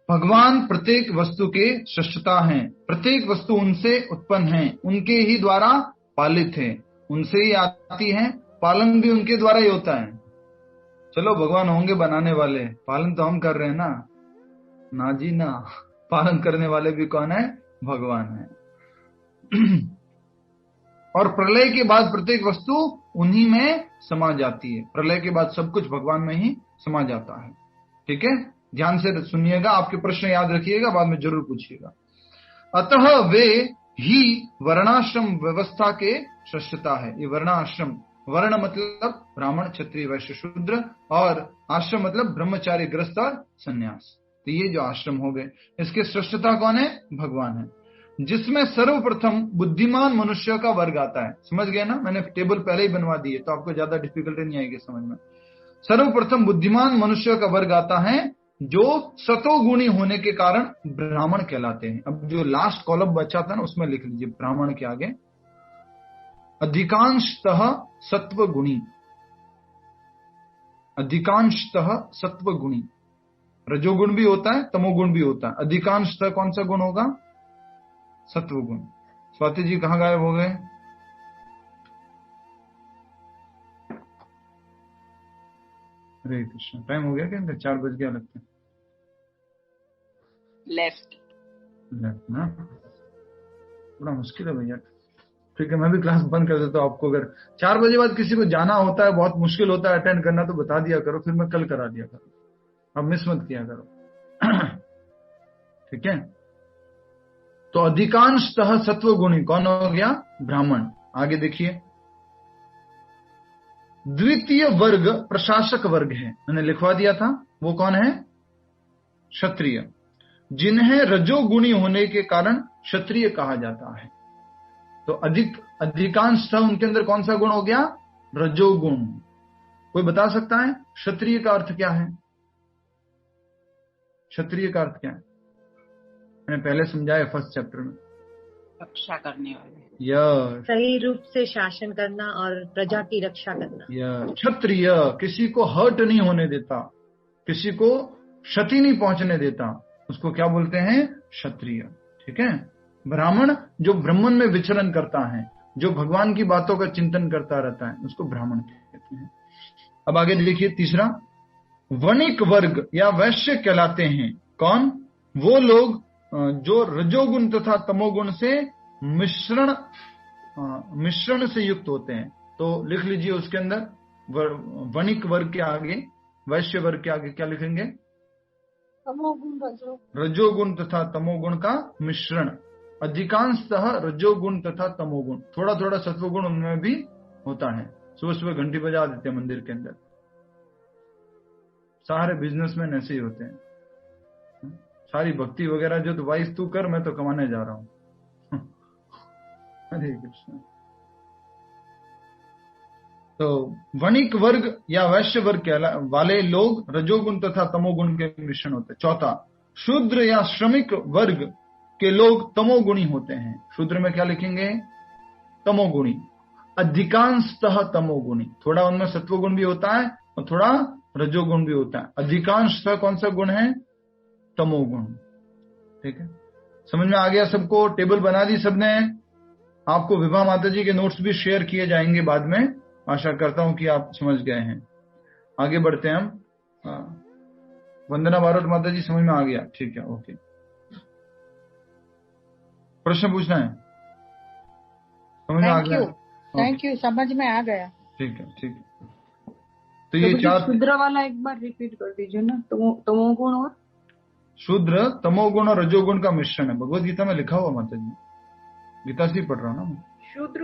भगवान प्रत्येक वस्तु के सृष्टा हैं, प्रत्येक वस्तु उनसे उत्पन्न है, उनके ही द्वारा पालित है, उनसे ही आती है, पालन भी उनके द्वारा ही होता है। चलो भगवान होंगे बनाने वाले, पालन तो हम कर रहे हैं ना जी ना। पालन करने वाले भी कौन है? भगवान है। और प्रलय के बाद प्रत्येक वस्तु उन्हीं में समा जाती है। प्रलय के बाद सब कुछ भगवान में ही समा जाता है, ठीक है। ध्यान से सुनिएगा, आपके प्रश्न याद रखिएगा, बाद में जरूर पूछिएगा। अतः वे ही वर्णाश्रम व्यवस्था के सृष्टा है। ये वर्णाश्रम वर्ण मतलब ब्राह्मण, क्षत्रिय, वैश्य, शूद्र, और आश्रम मतलब ब्रह्मचारी, गृहस्थ और संन्यास। तो ये जो आश्रम हो गए, इसके सृष्टता कौन है? भगवान है। जिसमें सर्वप्रथम बुद्धिमान मनुष्य का वर्ग आता है। समझ गए ना? मैंने टेबल पहले ही बनवा दी है, तो आपको ज्यादा डिफिकल्टी नहीं आएगी समझ में। सर्वप्रथम बुद्धिमान मनुष्य का वर्ग आता है जो सतोगुणी होने के कारण ब्राह्मण कहलाते हैं। अब जो लास्ट कॉलम बचा था ना, उसमें लिख लीजिए ब्राह्मण के आगे अधिकांशतः सत्वगुणी, अधिकांशतः सत्वगुणी। रजोगुण भी होता है, तमोगुण भी होता है। अधिकांशतः कौन सा गुण होगा? सत्वगुण। स्वाति जी कहां गायब हो गए? हरे कृष्ण। टाइम हो गया क्या? 4 बज गया लगता है। लेफ्ट ना, बड़ा मुश्किल है भैया। ठीक है, मैं भी क्लास बंद कर देता हूँ आपको। अगर 4 बजे बाद किसी को जाना होता है, बहुत मुश्किल होता है अटेंड करना, तो बता दिया करो, फिर मैं कल करा दिया करो। अब मिस मत किया करो। ठीक है, तो अधिकांशतः सत्वगुणी कौन हो गया? ब्राह्मण। आगे देखिए, द्वितीय वर्ग प्रशासक वर्ग है, मैंने लिखवा दिया था। वो कौन है? क्षत्रिय, जिन्हें रजोगुणी होने के कारण क्षत्रिय कहा जाता है। तो अधिकांशतः उनके अंदर कौन सा गुण हो गया? रजोगुण। कोई बता सकता है क्षत्रिय का अर्थ क्या है? क्षत्रिय का अर्थ क्या है? मैंने पहले समझाया फर्स्ट चैप्टर में। रक्षा करने वाले, सही रूप से शासन करना और प्रजा की रक्षा करना। क्षत्रिय किसी को हर्ट नहीं होने देता, किसी को क्षति नहीं पहुंचने देता, उसको क्या बोलते हैं? क्षत्रिय। ठीक है। ब्राह्मण जो ब्रह्मन में विचरण करता है, जो भगवान की बातों का चिंतन करता रहता है, उसको ब्राह्मण कहते हैं। अब आगे देखिए तीसरा, वणिक वर्ग या वैश्य कहलाते हैं। कौन? वो लोग जो रजोगुण तथा तमोगुण से मिश्रण से युक्त होते हैं। तो लिख लीजिए उसके अंदर वणिक वर्ग के आगे, वैश्य वर्ग के आगे क्या लिखेंगे? तमोगुण, रजोगुण तथा तमोगुण का मिश्रण। अधिकांशतः रजोगुण तथा तमोगुण, थोड़ा थोड़ा सत्वगुण उनमें भी होता है। सुबह सुबह घंटी बजा देते हैं मंदिर के अंदर। सारे बिजनेसमैन ऐसे ही होते हैं। सारी भक्ति वगैरह जो, तो वाइस तू कर, मैं तो कमाने जा रहा हूं। हरे कृष्ण। तो वणिक वर्ग या वैश्य वर्ग वाले लोग रजोगुण तथा तमोगुण के मिश्रण होते हैं। चौथा, शूद्र या श्रमिक वर्ग के लोग तमोगुणी होते हैं। शूद्र में क्या लिखेंगे? तमोगुणी। अधिकांशतः तमोगुणी, थोड़ा उनमें सत्वगुण भी होता है और थोड़ा रजोगुण भी होता है। अधिकांशतः कौन सा गुण है? तमोगुण। ठीक है, समझ में आ गया सबको? टेबल बना दी सबने? आपको विभा माता जी के नोट्स भी शेयर किए जाएंगे बाद में। आशा करता हूं कि आप समझ गए हैं। आगे बढ़ते हैं हम। वंदना बारोट माता जी, समझ में आ गया? ठीक है, ओके। प्रश्न पूछना है? समझ में आ गया? थैंक यू, समझ में आ गया। ठीक है, ठीक है। तो ये 4 शूद्र वाला एक बार रिपीट कर दीजिए ना। तमोगुण और शूद्र, तमोगुण और रजोगुण का मिश्रण है। भगवत गीता में लिखा हुआ माता जी, गीता से पढ़ रहा हूँ ना मैं। शूद्र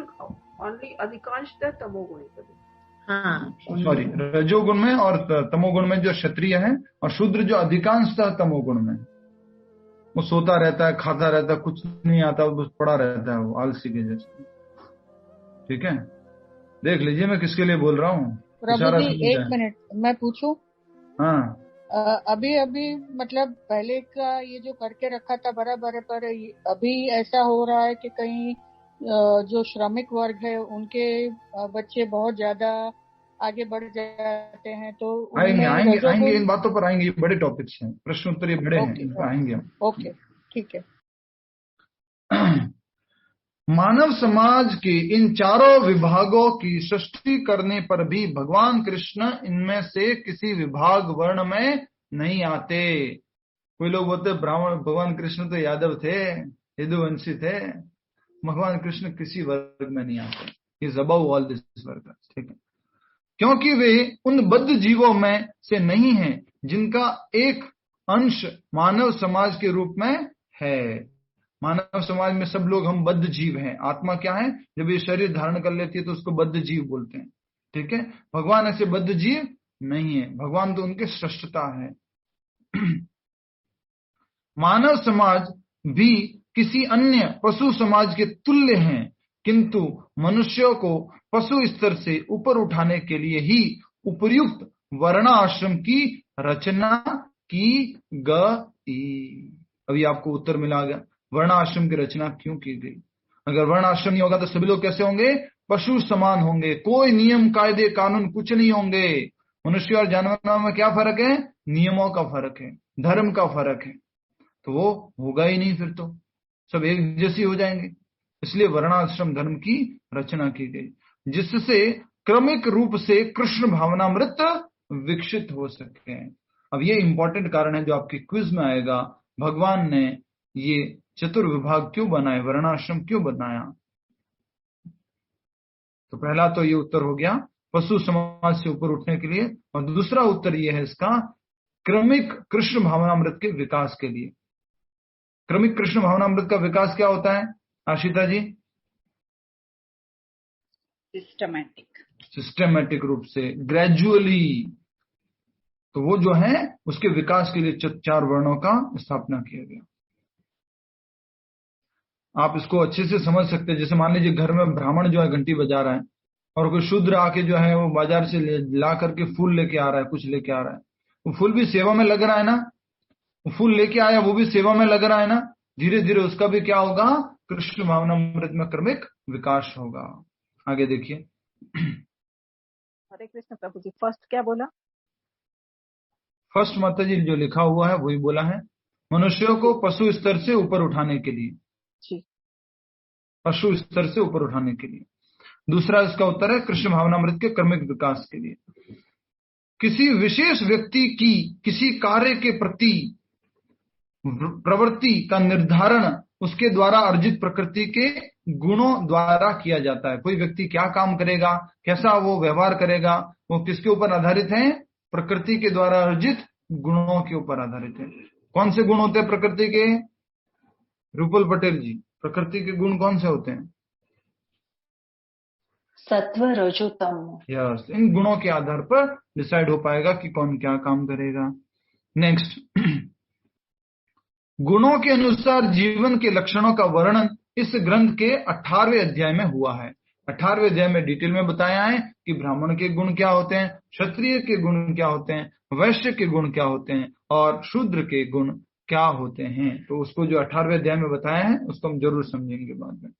ओनली अधिकांशतः तमोगुणी। हाँ, सॉरी, रजोगुण में और तमोगुण में जो क्षत्रिय है, और शूद्र जो अधिकांशतः तमोगुण में। वो सोता रहता है, खाता रहता है, कुछ नहीं आता, बस पड़ा रहता है, वो आलसी के जैसे। ठीक है, देख लीजिए मैं किसके लिए बोल रहा हूँ। प्रभु जी, 1 मिनट मैं पूछूं? हाँ, अभी मतलब पहले का ये जो करके रखा था बराबर है, पर अभी ऐसा हो रहा है कि कहीं जो श्रमिक वर्ग है उनके बच्चे बहुत ज्यादा आगे बढ़ जाते हैं। तो आएंगे इन बातों पर आएंगे। ये बड़े टॉपिक्स हैं, प्रश्न उत्तर ये बड़े हैं, इन पर आएंगे हम। ओके, ठीक है। मानव समाज के इन चारों विभागों की सृष्टि करने पर भी भगवान कृष्ण इनमें से किसी विभाग वर्ण में नहीं आते। कोई लोग बोलते ब्राह्मण, भगवान कृष्ण तो यादव थे, यदुवंशी थे। भगवान कृष्ण किसी वर्ग में नहीं आते। इज अबव ऑल दिस वर्ग। ठीक है, क्योंकि वे उन बद्ध जीवों में से नहीं हैं जिनका एक अंश मानव समाज के रूप में है। मानव समाज में सब लोग हम बद्ध जीव हैं। आत्मा क्या है? जब ये शरीर धारण कर लेती है तो उसको बद्ध जीव बोलते हैं। ठीक है, भगवान ऐसे बद्ध जीव नहीं है, भगवान तो उनके सृष्टता है। मानव समाज भी किसी अन्य पशु समाज के तुल्य हैं, किंतु मनुष्यों को पशु स्तर से ऊपर उठाने के लिए ही उपयुक्त वर्णाश्रम की रचना की गई। अभी आपको उत्तर मिला गया, वर्णाश्रम की रचना क्यों की गई। अगर वर्णाश्रम नहीं होगा तो सभी लोग कैसे होंगे, पशु समान होंगे, कोई नियम कायदे कानून कुछ नहीं होंगे। मनुष्य और जानवरों में क्या फर्क है, नियमों का फर्क है, धर्म का फर्क है, तो वो होगा ही नहीं, फिर तो सब एक जैसी हो जाएंगे। इसलिए वर्णाश्रम धर्म की रचना की गई, जिससे क्रमिक रूप से कृष्ण भावनामृत विकसित हो सके। अब ये इंपॉर्टेंट कारण है जो आपके क्विज में आएगा, भगवान ने ये चतुर्विभाग क्यों बनाए, वर्णाश्रम क्यों बनाया। तो पहला तो ये उत्तर हो गया पशु समाज से ऊपर उठने के लिए, और दूसरा उत्तर ये है इसका क्रमिक कृष्ण भावनामृत के विकास के लिए। क्रमिक कृष्ण भावनामृत का विकास क्या होता है आशिता जी? सिस्टमैटिक रूप से, ग्रेजुअली। तो वो जो है उसके विकास के लिए 4 वर्णों का स्थापना किया गया। आप इसको अच्छे से समझ सकते हैं। जैसे मान लीजिए घर में ब्राह्मण जो है घंटी बजा रहा है, और कोई शूद्र आके जो है वो बाजार से ला करके फूल लेके आ रहा है, कुछ लेके आ रहा है, वो फूल भी सेवा में लग रहा है ना, वो फूल लेके आया वो भी सेवा में लग रहा है ना। धीरे धीरे उसका भी क्या होगा, कृष्ण भावनामृत में क्रमिक विकास होगा। आगे देखिए। हरे कृष्ण प्रभु जी, फर्स्ट क्या बोला? फर्स्ट माता जी जो लिखा हुआ है वही बोला है, मनुष्यों को पशु स्तर से ऊपर उठाने के लिए, पशु स्तर से ऊपर उठाने के लिए। दूसरा इसका उत्तर है कृष्ण भावनामृत के क्रमिक विकास के लिए। किसी विशेष व्यक्ति की किसी कार्य के प्रति प्रवृत्ति का निर्धारण उसके द्वारा अर्जित प्रकृति के गुणों द्वारा किया जाता है। कोई व्यक्ति क्या काम करेगा, कैसा वो व्यवहार करेगा, वो किसके ऊपर आधारित है, प्रकृति के द्वारा अर्जित गुणों के ऊपर आधारित है। कौन से गुण होते हैं प्रकृति के, रूपल पटेल जी, प्रकृति के गुण कौन से होते हैं? सत्व रजो तम। यस, इन गुणों के आधार पर डिसाइड हो पाएगा कि कौन क्या काम करेगा। नेक्स्ट, गुणों के अनुसार जीवन के लक्षणों का वर्णन इस ग्रंथ के 18वें अध्याय में हुआ है। 18वें अध्याय में डिटेल में बताया है कि ब्राह्मण के गुण क्या होते हैं, क्षत्रिय के गुण क्या होते हैं, वैश्य के गुण क्या होते हैं, और शूद्र के गुण क्या होते हैं। तो उसको जो 18वें अध्याय में बताया है उसको हम जरूर समझेंगे बाद में।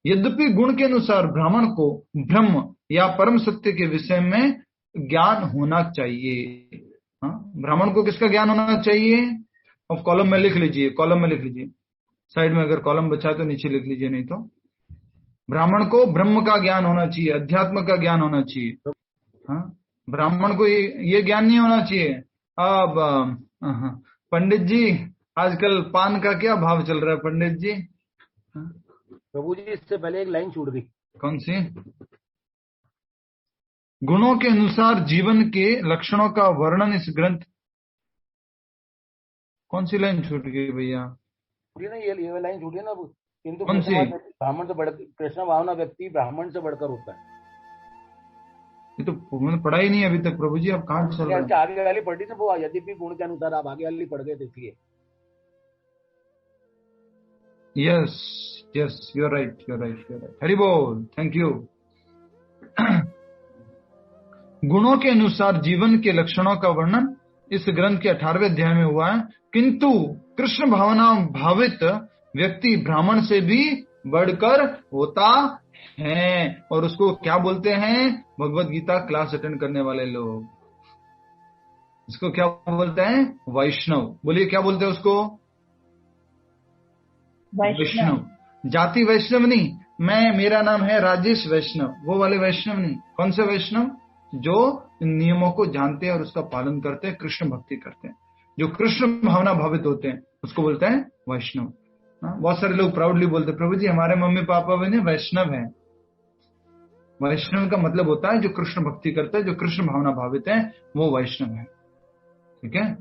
यद्यपि गुण के अनुसार ब्राह्मण को ब्रह्म या परम सत्य के विषय में ज्ञान होना चाहिए। ब्राह्मण को किसका ज्ञान होना चाहिए? अब कॉलम में लिख लीजिए, कॉलम में लिख लीजिए, साइड में अगर कॉलम बचा है तो नीचे लिख लीजिए, नहीं तो ब्राह्मण को ब्रह्म का ज्ञान होना चाहिए, अध्यात्म का ज्ञान होना चाहिए। ब्राह्मण को ये ज्ञान नहीं होना चाहिए। अब पंडित जी, आजकल पान का क्या भाव चल रहा है पंडित जी? प्रभु जी इससे पहले एक लाइन छूट दी। कौन सी? गुणों के अनुसार जीवन के लक्षणों का वर्णन इस ग्रंथ, कौन सी लाइन छूट गई भैया? ये लाइन छूटी ना, किंतु कौन सी? ब्राह्मण से बढ़कर, कृष्ण भावना व्यक्ति ब्राह्मण से बढ़कर होता है। ये तो मैंने पढ़ा ही नहीं अभी तक प्रभु जी, आप कहाँ चल रहे हैं? आगे वाली पढ़ी ना वो, यद्यपि गुण के अनुसार, आप आगे वाली पढ़ गए थे इसलिए। Yes yes, you are right, you are right, you are right. Hari बोल, थैंक यू। गुणों के अनुसार जीवन के लक्षणों का वर्णन इस ग्रंथ के 18वें अध्याय में हुआ है, किंतु कृष्ण भावना भावित व्यक्ति ब्राह्मण से भी बढ़कर होता है। और उसको क्या बोलते हैं? भगवत गीता क्लास अटेंड करने वाले लोग इसको क्या बोलते हैं? वैष्णव। बोलिए क्या बोलते हैं उसको? वैष्णव। जाति वैष्णव नहीं, मेरा नाम है राजेश वैष्णव, वो वाले वैष्णव नहीं। कौन से वैष्णव? जो नियमों को जानते हैं और उसका पालन करते हैं, कृष्ण भक्ति करते हैं, जो कृष्ण भावना भावित होते हैं, उसको बोलते हैं वैष्णव। बहुत सारे लोग प्राउडली बोलते हैं प्रभु जी हमारे मम्मी पापा भी नहीं वैष्णव हैं। वैष्णव का मतलब होता है जो कृष्ण भक्ति करते हैं, जो कृष्ण भावना भावित है, वो वैष्णव है। ठीक है।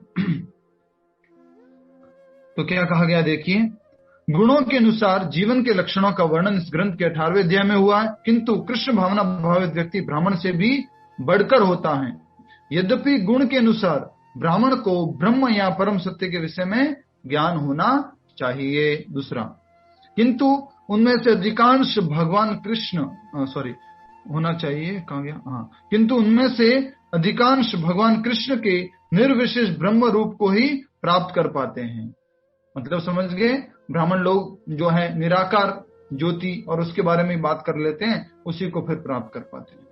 तो क्या कहा गया देखिए, गुणों के अनुसार जीवन के लक्षणों का वर्णन इस ग्रंथ के 18वें अध्याय में हुआ है, किंतु कृष्ण भावना भावित व्यक्ति ब्राह्मण से भी बढ़कर होता है। यद्यपि गुण के अनुसार ब्राह्मण को ब्रह्म या परम सत्य के विषय में ज्ञान होना चाहिए। दूसरा, किंतु उनमें से अधिकांश भगवान कृष्ण होना चाहिए, कहाँ गया? हाँ, किंतु उनमें से अधिकांश भगवान कृष्ण के निर्विशेष ब्रह्म रूप को ही प्राप्त कर पाते हैं। मतलब समझ गए, ब्राह्मण लोग जो है निराकार ज्योति और उसके बारे में बात कर लेते हैं, उसी को फिर प्राप्त कर पाते हैं।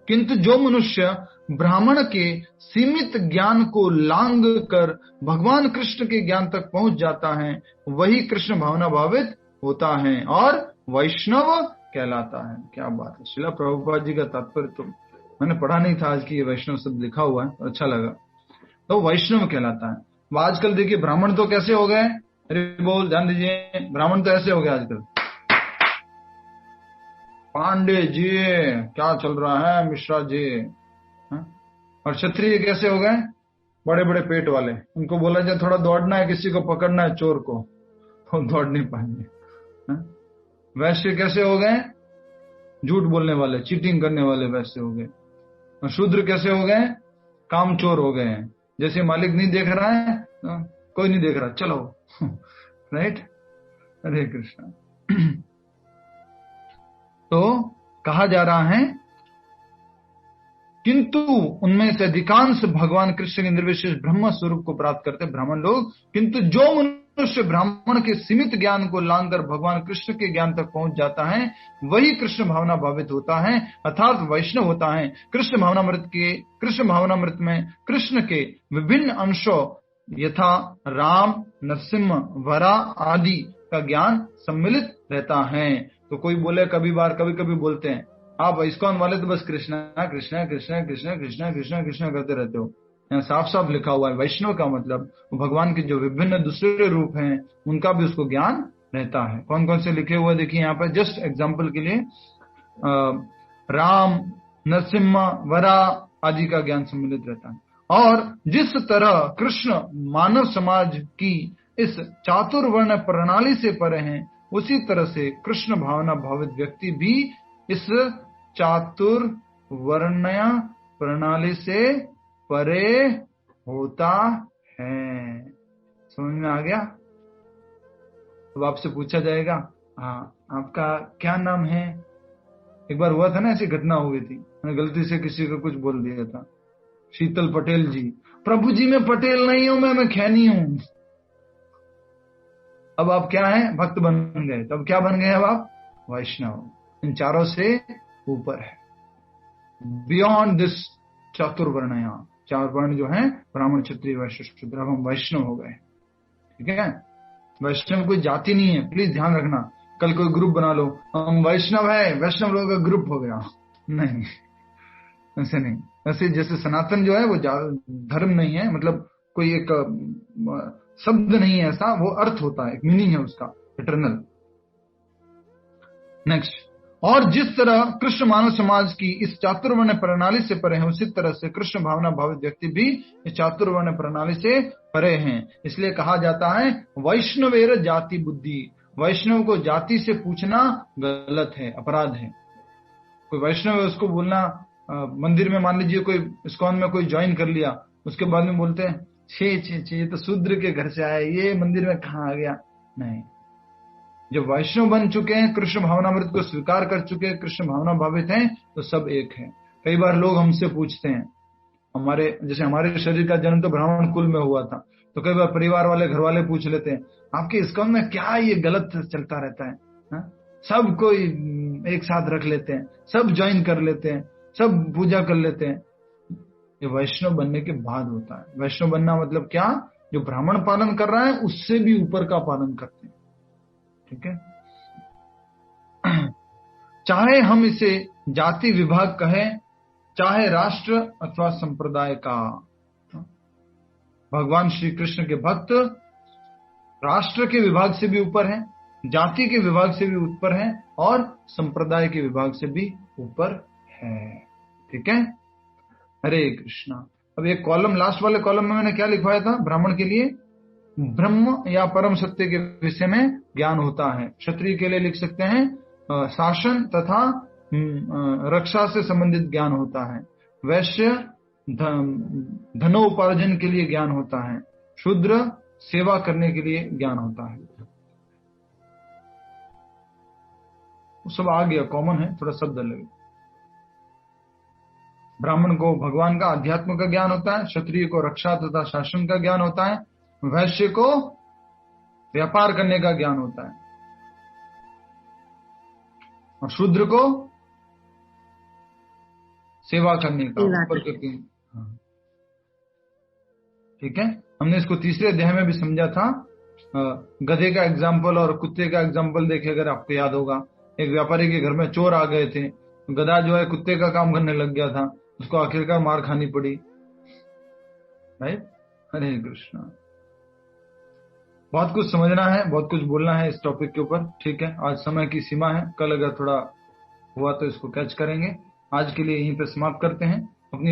किंतु जो मनुष्य ब्राह्मण के सीमित ज्ञान को लांघ कर भगवान कृष्ण के ज्ञान तक पहुंच जाता है, वही कृष्ण भावना भावित होता है और वैष्णव कहलाता है। क्या बात है! श्रीला प्रभुपाद जी का तात्पर्य तो मैंने पढ़ा नहीं था आज की, ये वैष्णव शब्द लिखा हुआ है, तो अच्छा लगा। तो वैष्णव कहलाता है। आजकल देखिए ब्राह्मण तो कैसे हो गए, अरे बोल, ध्यान दीजिए, ब्राह्मण तो ऐसे हो गए आजकल, पांडे जी क्या चल रहा है, मिश्रा जी, और क्षत्रिय कैसे हो गए, बड़े बड़े पेट वाले। उनको बोला जाए थोड़ा दौड़ना है, किसी को पकड़ना है, चोर को, तो दौड़ नहीं पाएंगे। वैश्य कैसे हो गए, झूठ बोलने वाले, चीटिंग करने वाले वैसे हो गए। और शूद्र कैसे हो गए, कामचोर हो गए हैं। जैसे मालिक नहीं देख रहा है, कोई नहीं देख रहा, चलो राइट। हरे कृष्णा। तो कहा जा रहा है, किंतु उनमें से अधिकांश भगवान कृष्ण के निर्विशेष ब्रह्म स्वरूप को प्राप्त करते ब्राह्मण लोग। किंतु जो मनुष्य ब्राह्मण के सीमित ज्ञान को लांघकर भगवान कृष्ण के ज्ञान तक पहुंच जाता है, वही कृष्ण भावना भावित होता है, अर्थात वैष्णव होता है। कृष्ण भावनामृत में कृष्ण के विभिन्न अंशों यथा राम, नरसिंह, वरा आदि का ज्ञान सम्मिलित रहता है। तो कोई बोले, कभी बोलते हैं आप इस्कॉन वाले तो बस कृष्णा कृष्णा कृष्णा कृष्णा कृष्णा कृष्णा कृष्णा करते रहते हो। यहाँ साफ साफ लिखा हुआ है, वैष्णव का मतलब भगवान के जो विभिन्न दूसरे रूप हैं उनका भी उसको ज्ञान रहता है। कौन कौन से लिखे हुए देखिए यहाँ पर, जस्ट एग्जाम्पल के लिए, राम, नरसिम्हा, वरा आदि का ज्ञान सम्मिलित रहता है। और जिस तरह कृष्ण मानव समाज की इस चातुर्वर्ण प्रणाली से परे हैं, उसी तरह से कृष्ण भावना भावित व्यक्ति भी इस चातुर्वर्ण प्रणाली से परे होता है। समझ में आ गया? अब आपसे पूछा जाएगा, हाँ आपका क्या नाम है? एक बार हुआ था ना, ऐसी घटना हो गई थी, मैंने गलती से किसी को कुछ बोल दिया था, शीतल पटेल जी। प्रभु जी मैं पटेल नहीं हूं, मैं खैनी हूं। अब आप क्या हैं? भक्त बन गए। तब क्या बन गए? अब आप वैष्णव, इन चारों से ऊपर है, बियॉन्ड दिस चातुर्वर्ण। चार वर्ण जो है, ब्राह्मण, क्षत्रिय, वैश्य, शूद्र, अब हम वैष्णव हो गए। ठीक है, वैष्णव कोई जाति नहीं है, प्लीज ध्यान रखना। कल कोई ग्रुप बना लो, हम वैष्णव है, वैष्णव लोगों का ग्रुप हो गया, नहीं, ऐसे नहीं। ऐसे जैसे सनातन जो है वो धर्म नहीं है, मतलब कोई एक शब्द नहीं है ऐसा, वो अर्थ होता है, एक मीनिंग है उसका, इटर्नल। नेक्स्ट, और जिस तरह कृष्ण मानव समाज की इस चातुर्वर्ण प्रणाली से परे हैं, उसी तरह से कृष्ण भावना भावित व्यक्ति भी इस चातुर्वर्ण प्रणाली से परे हैं। इसलिए कहा जाता है वैष्णवेर जाति बुद्धि। वैष्णव को जाति से पूछना गलत है, अपराध है। कोई वैष्णव है उसको बोलना, मंदिर में मान लीजिए कोई इस्कॉन में कोई ज्वाइन कर लिया, उसके बाद में बोलते हैं छे ये तो शूद्र के घर से आया, ये मंदिर में कहाँ आ गया? नहीं, जब वैष्णव बन चुके हैं, कृष्ण भावनामृत को स्वीकार कर चुके हैं, कृष्ण भावना भावित हैं, तो सब एक है। कई बार लोग हमसे पूछते हैं, जैसे हमारे शरीर का जन्म तो ब्राह्मण कुल में हुआ था, तो कई बार परिवार वाले, घर वाले पूछ लेते हैं, आपके इस्कॉन में क्या ये गलत चलता रहता है? सब कोई एक साथ रख लेते हैं, सब ज्वाइन कर लेते हैं, सब पूजा कर लेते हैं। ये वैष्णव बनने के बाद होता है। वैष्णव बनना मतलब क्या? जो ब्राह्मण पालन कर रहा है उससे भी ऊपर का पालन करते हैं। ठीक है, चाहे हम इसे जाति विभाग कहें, चाहे राष्ट्र अथवा संप्रदाय का। भगवान श्री कृष्ण के भक्त राष्ट्र के विभाग से भी ऊपर हैं, जाति के विभाग से भी ऊपर हैं, और संप्रदाय के विभाग से भी ऊपर है। ठीक है, हरे कृष्णा। अब एक कॉलम, लास्ट वाले कॉलम में मैंने क्या लिखवाया था ब्राह्मण के लिए? ब्रह्म या परम सत्य के विषय में ज्ञान होता है। क्षत्रिय के लिए लिख सकते हैं शासन तथा रक्षा से संबंधित ज्ञान होता है। वैश्य धनोपार्जन के लिए ज्ञान होता है। शूद्र सेवा करने के लिए ज्ञान होता है। वो सब आ गया, कॉमन है, थोड़ा शब्द अलग। ब्राह्मण को भगवान का अध्यात्म का ज्ञान होता है। क्षत्रिय को रक्षा तथा शासन का ज्ञान होता है। वैश्य को व्यापार करने का ज्ञान होता है और शूद्र को सेवा करने का, ऊपर करके। ठीक है, हमने इसको तीसरे अध्याय में भी समझा था। गधे का एग्जाम्पल और कुत्ते का एग्जाम्पल देखे, अगर आपको याद होगा। एक व्यापारी के घर में चोर आ गए थे, गधा जो है कुत्ते का काम करने लग गया था, उसको आखिरकार मार खानी पड़ी। राइट। हरे कृष्णा। बहुत कुछ समझना है, बहुत कुछ बोलना है इस टॉपिक के ऊपर। ठीक है, आज समय की सीमा है, कल अगर थोड़ा हुआ तो इसको कैच करेंगे। आज के लिए यहीं पे समाप्त करते हैं।